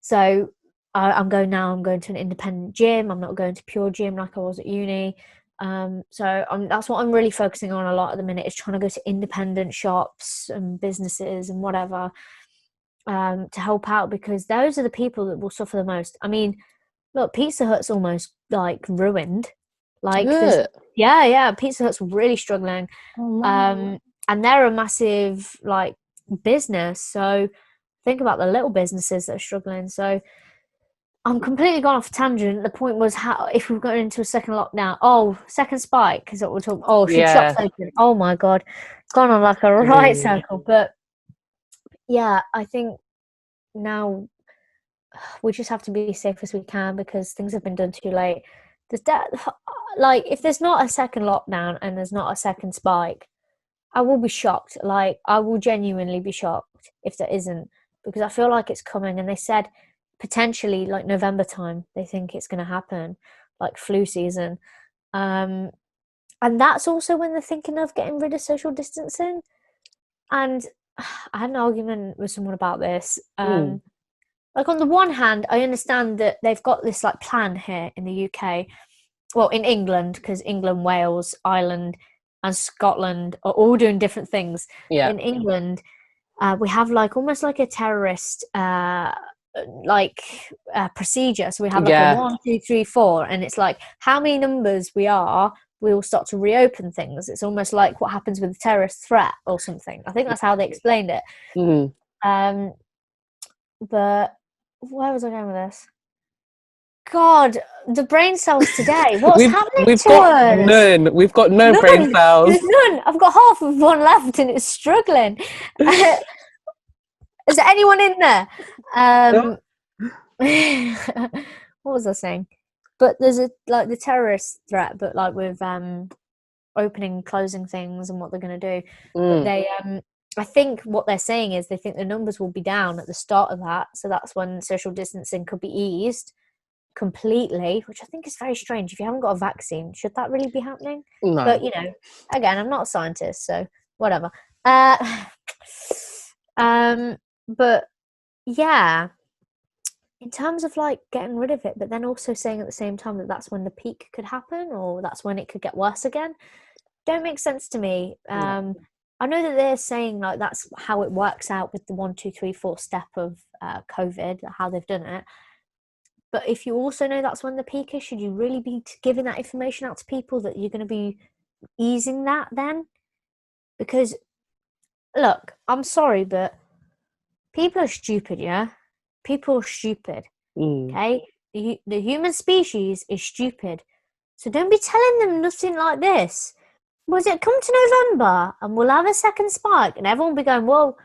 So I'm going to an independent gym. I'm not going to pure gym like I was at uni. That's what I'm really focusing on a lot at the minute, is trying to go to independent shops and businesses and whatever, to help out, because those are the people that will suffer the most. I mean, look, Pizza Hut's almost like ruined. Like there's Good. Pizza Hut's really struggling. Oh, no. And they're a massive like business. So think about the little businesses that are struggling. So I'm completely gone off tangent. The point was, how if we've gone into a second lockdown, second spike is what we're talking. Oh, should shops Yeah. open? Oh my god, gone on like a right circle. But yeah, I think now we just have to be as safe as we can, because things have been done too late. Like, if there's not a second lockdown and there's not a second spike, I will be shocked. Like, I will genuinely be shocked if there isn't, because I feel like it's coming. And they said potentially like November time, they think it's going to happen, like flu season. And that's also when they're thinking of getting rid of social distancing. And I had an argument with someone about this. Like, on the one hand, I understand that they've got this like plan here in the UK, well, in England, because England, Wales, Ireland, and Scotland are all doing different things. Yeah. In England, we have like almost like a terrorist procedure. So we have like a 1, 2, 3, 4, and it's like how many numbers we will start to reopen things. It's almost like what happens with a terrorist threat or something. I think that's how they explained it. But where was I going with this? God, the brain cells today. What's happening we've to got us? none. We've got no brain cells. There's none. I've got half of one left and it's struggling. Is there anyone in there? What was I saying? But there's like the terrorist threat, but like with opening, closing things and what they're going to do. But they I think what they're saying is they think the numbers will be down at the start of that, so that's when social distancing could be eased completely, which I think is very strange. If you haven't got a vaccine, should that really be happening? No. But again, I'm not a scientist, so whatever. But yeah, in terms of like getting rid of it, but then also saying at the same time that that's when the peak could happen, or that's when it could get worse again, don't make sense to me. I know that they're saying like that's how it works out with the 1, 2, 3, 4 step of COVID, how they've done it. But if you also know that's when the peak is, should you really be giving that information out to people that you're going to be easing that then? Because, look, I'm sorry, but people are stupid, yeah? People are stupid, okay? The human species is stupid. So don't be telling them nothing like this. Was it come to November and we'll have a second spike and everyone will be going, well,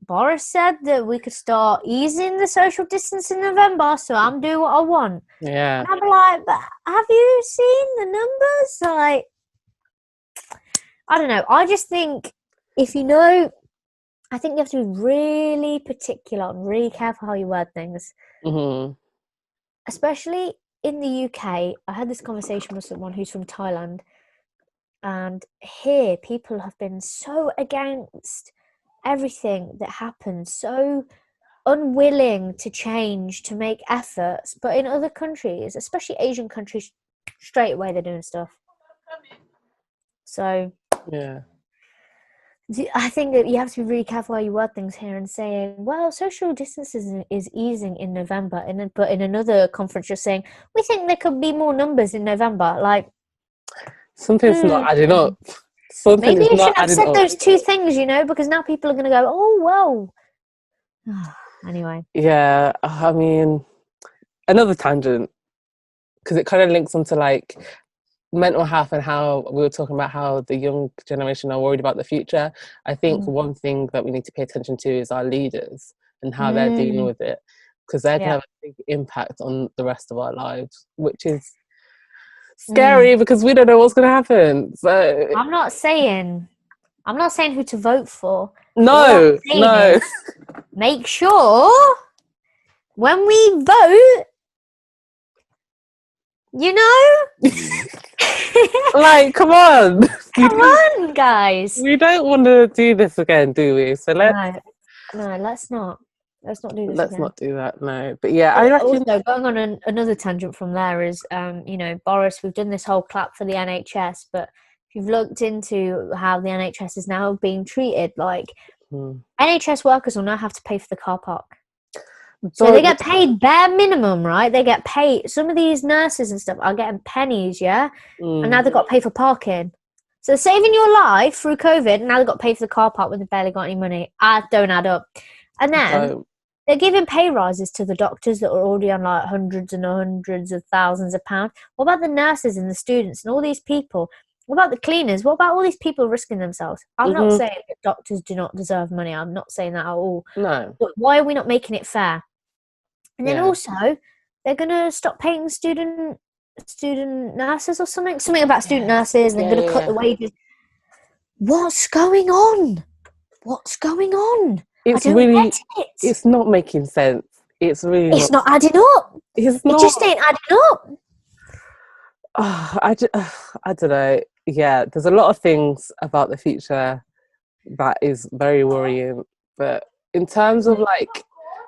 Boris said that we could start easing the social distance in November, so I'm doing what I want. Yeah. And I'd be like, but have you seen the numbers? Like, I don't know. I just think I think you have to be really particular and really careful how you word things. Especially in the UK. I had this conversation with someone who's from Thailand. And here, people have been so against everything that happens, so unwilling to change, to make efforts. But in other countries, especially Asian countries, straight away they're doing stuff. So yeah, I think that you have to be really careful how you word things here, and saying, well, social distancing is easing in November, but in another conference you're saying, we think there could be more numbers in November. Like, something's not adding up. Maybe you shouldn't have said those two things, because now people are going to go, oh, well. Anyway. Yeah, I mean, another tangent, because it kind of links onto like mental health and how we were talking about how the young generation are worried about the future. I think one thing that we need to pay attention to is our leaders and how they're dealing with it, because they can have a big impact on the rest of our lives, which is scary because we don't know what's going to happen. So I'm not saying who to vote for. No. Make sure when we vote, like, come on. Come on, guys. We don't want to do this again, do we? So let's... No, let's not. Let's not do this Let's again. not do that, no. But yeah, I And reckon... also, going on another tangent from there is, Boris, we've done this whole clap for the NHS, but if you've looked into how the NHS is now being treated, like, NHS workers will now have to pay for the car park. So they get paid bare minimum, right? They get paid. Some of these nurses and stuff are getting pennies, yeah? And now they've got to pay for parking. So they're saving your life through COVID, and now they've got to pay for the car park when they've barely got any money. Don't add up. And then they're giving pay rises to the doctors that are already on like hundreds and hundreds of thousands of pounds. What about the nurses and the students and all these people? What about the cleaners? What about all these people risking themselves? I'm not saying that doctors do not deserve money. I'm not saying that at all. No. But why are we not making it fair? And then also, they're going to stop paying student nurses or something. Something about student nurses, and they're going to cut the wages. What's going on? What's going on? It's I don't really, get it. It's not making sense. It's really It's not adding up. It's not. It just ain't adding up. I don't know. Yeah, there's a lot of things about the future that is very worrying. But in terms of like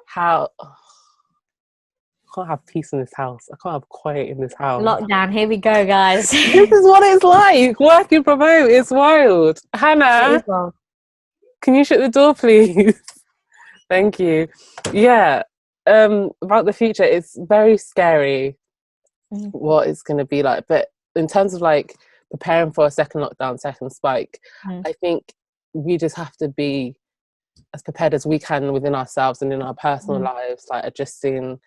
how... I can't have peace in this house. I can't have quiet in this house. Lockdown. Here we go, guys. This is what it's like. Working from home. It's wild. Hannah, can you shut the door, please? Thank you. Yeah. About the future, it's very scary what it's going to be like. But in terms of like preparing for a second lockdown, second spike, I think we just have to be as prepared as we can within ourselves and in our personal lives, like adjusting,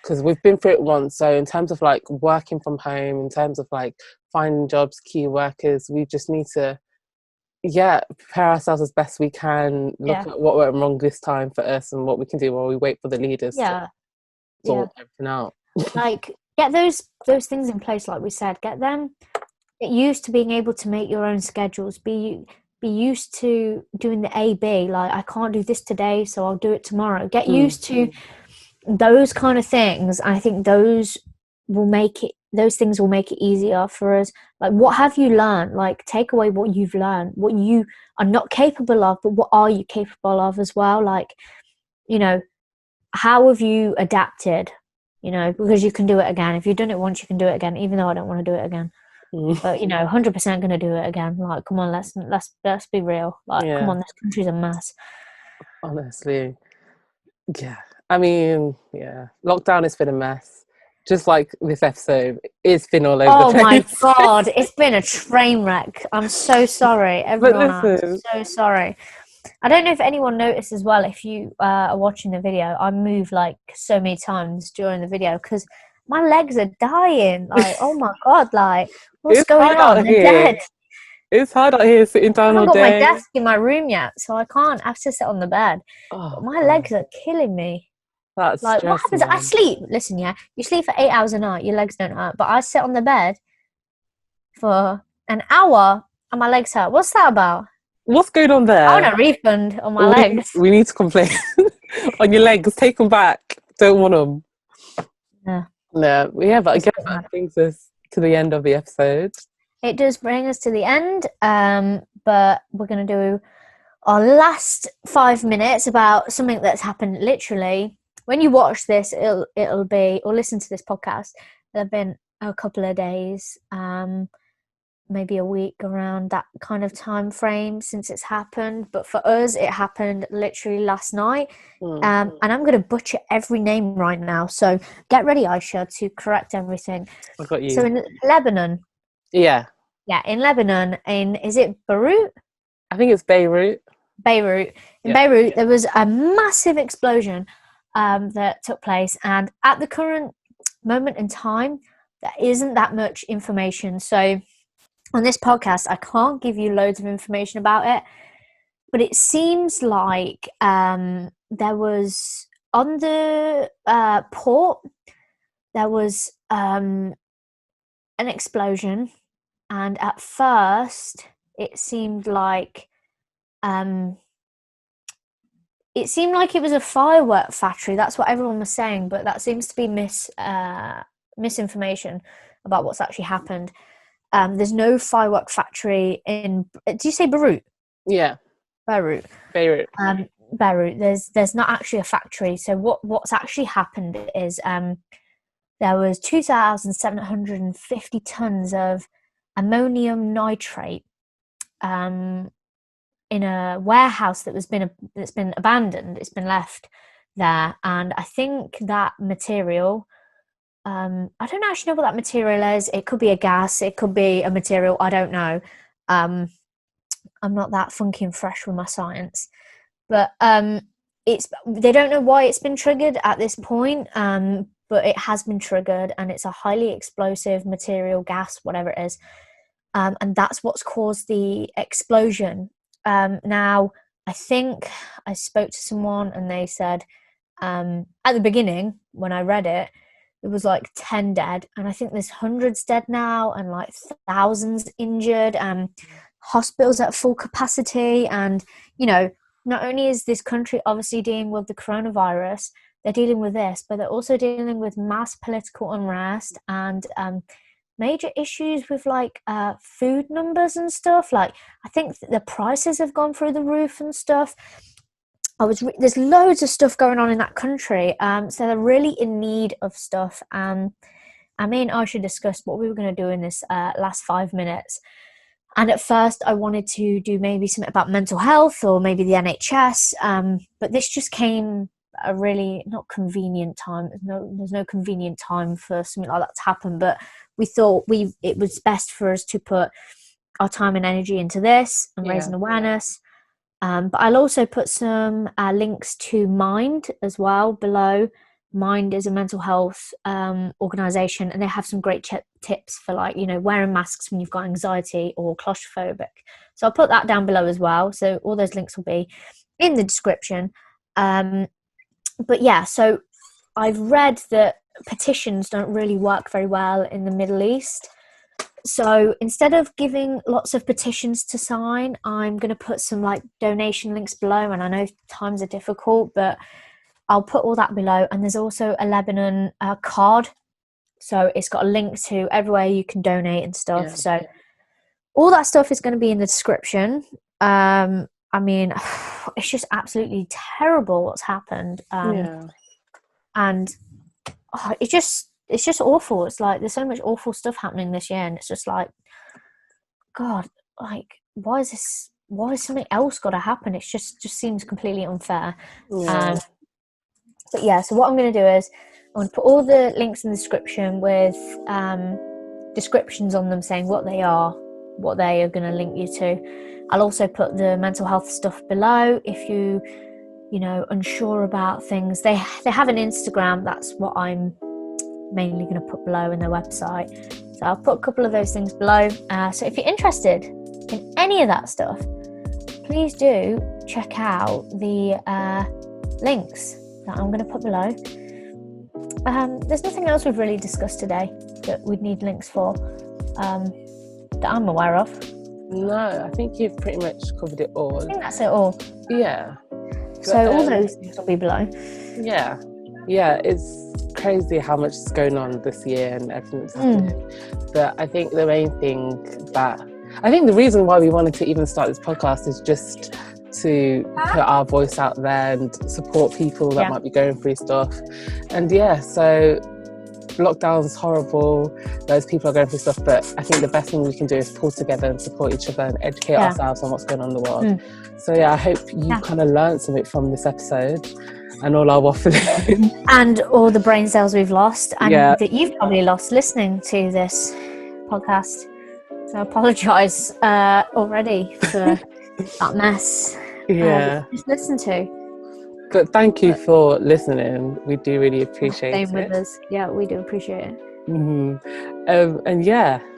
because we've been through it once. So in terms of like working from home, in terms of like finding jobs, key workers, we just need to prepare ourselves as best we can, look at what went wrong this time for us and what we can do while we wait for the leaders to sort everything out. Like, get those things in place, like we said. Get used to being able to make your own schedules. Be used to doing the AB. Like, I can't do this today, so I'll do it tomorrow. Get used to those kind of things. I think those things will make it easier for us. Like, what have you learned? Like, take away what you've learned, what you are not capable of, but what are you capable of as well? Like, how have you adapted? Because you can do it again. If you've done it once, you can do it again, even though I don't want to do it again. But 100% going to do it again. Like, come on, let's be real. Like, come on, this country's a mess. Honestly, yeah. I mean, lockdown has been a mess. Just like this episode, it's been all over the place. Oh my God, it's been a train wreck. I'm so sorry, everyone. I'm so sorry. I don't know if anyone noticed as well, if you are watching the video, I moved like so many times during the video because my legs are dying. Like, oh my God, like, what's going on? They're dead. It's hard out here sitting down all day. I haven't got my desk in my room yet, so I can't. I have to sit on the bed. But my legs are killing me. That's like, what happens? I sleep. Listen, you sleep for 8 hours a night, your legs don't hurt. But I sit on the bed for an hour and my legs hurt. What's that about? What's going on there? I want a refund on my legs. We need to complain on your legs. Take them back. Don't want them. No, but again, that brings us to the end of the episode. It does bring us to the end, but we're going to do our last 5 minutes about something that's happened literally. When you watch this, it'll be, or listen to this podcast, there have been a couple of days, maybe a week, around that kind of time frame since it's happened. But for us, it happened literally last night. And I'm going to butcher every name right now. So get ready, Aisha, to correct everything. I got you. So in Lebanon. Yeah, in Lebanon, is it Beirut? I think it's Beirut. In Beirut, there was a massive explosion that took place. And at the current moment in time, there isn't that much information. So on this podcast, I can't give you loads of information about it, but it seems like there was on the port, there was an explosion, and at first it seemed like it was a firework factory. That's what everyone was saying, but that seems to be misinformation about what's actually happened. There's no firework factory in... Do you say Beirut? Yeah. Beirut. Beirut, there's not actually a factory. So what's actually happened is there was 2,750 tons of ammonium nitrate in a warehouse that's been abandoned. It's been left there, and I think that material. I don't actually know what that material is. It could be a gas. It could be a material. I don't know. I'm not that funky and fresh with my science, but they don't know why it's been triggered at this point. But it has been triggered, and it's a highly explosive material, gas, whatever it is, and that's what's caused the explosion. Now, I think I spoke to someone, and they said at the beginning when I read it, there was like 10 dead, and I think there's hundreds dead now, and like thousands injured, and hospitals at full capacity. And not only is this country obviously dealing with the coronavirus, they're dealing with this, but they're also dealing with mass political unrest and major issues with like food numbers and stuff. Like, I think the prices have gone through the roof and stuff. There's loads of stuff going on in that country, so they're really in need of stuff. I mean, I should discuss what we were going to do in this last 5 minutes. And at first, I wanted to do maybe something about mental health or maybe the NHS, but this just came a really not convenient time. There's no convenient time for something like that to happen. But we thought it was best for us to put our time and energy into this and raising awareness. But I'll also put some links to Mind as well below. Mind is a mental health organisation, and they have some great tips for like, wearing masks when you've got anxiety or claustrophobic. So I'll put that down below as well. So all those links will be in the description. But yeah, so I've read that petitions don't really work very well in the Middle East. So instead of giving lots of petitions to sign, I'm going to put some like donation links below. And I know times are difficult, but I'll put all that below. And there's also a Lebanon card. So it's got a link to everywhere you can donate and stuff. Yeah. So all that stuff is going to be in the description. I mean, it's just absolutely terrible what's happened. And it's just awful. It's like there's so much awful stuff happening this year, and it's just like, God, like why is something else got to happen? It just seems completely unfair. But yeah, so what I'm going to do is I'm going to put all the links in the description with descriptions on them saying what they are going to link you to. I'll also put the mental health stuff below if you unsure about things. They have an Instagram. That's what I'm mainly going to put below in their website. So I'll put a couple of those things below. So if you're interested in any of that stuff, please do check out the links that I'm going to put below. There's nothing else we've really discussed today that we'd need links for that I'm aware of. No, I think you've pretty much covered it all. I think that's it all. Yeah. So all those things will be below. Yeah, it's crazy how much is going on this year and everything that's happening. But I think the reason why we wanted to even start this podcast is just to put our voice out there and support people that might be going through stuff. And so lockdown's horrible, those people are going through stuff, but I think the best thing we can do is pull together and support each other and educate ourselves on what's going on in the world. So I hope you kind of learned something from this episode and all our waffling and all the brain cells we've lost and that you've probably lost listening to this podcast. So I apologise already for that mess just listen to. But thank you for listening. We do really appreciate it. Same with us. Yeah, we do appreciate it. And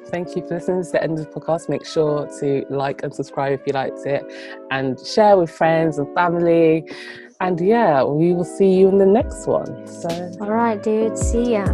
thank you for listening to the end of the podcast. Make sure to like and subscribe if you liked it, and share with friends and family. And we will see you in the next one. So all right, dude. See ya.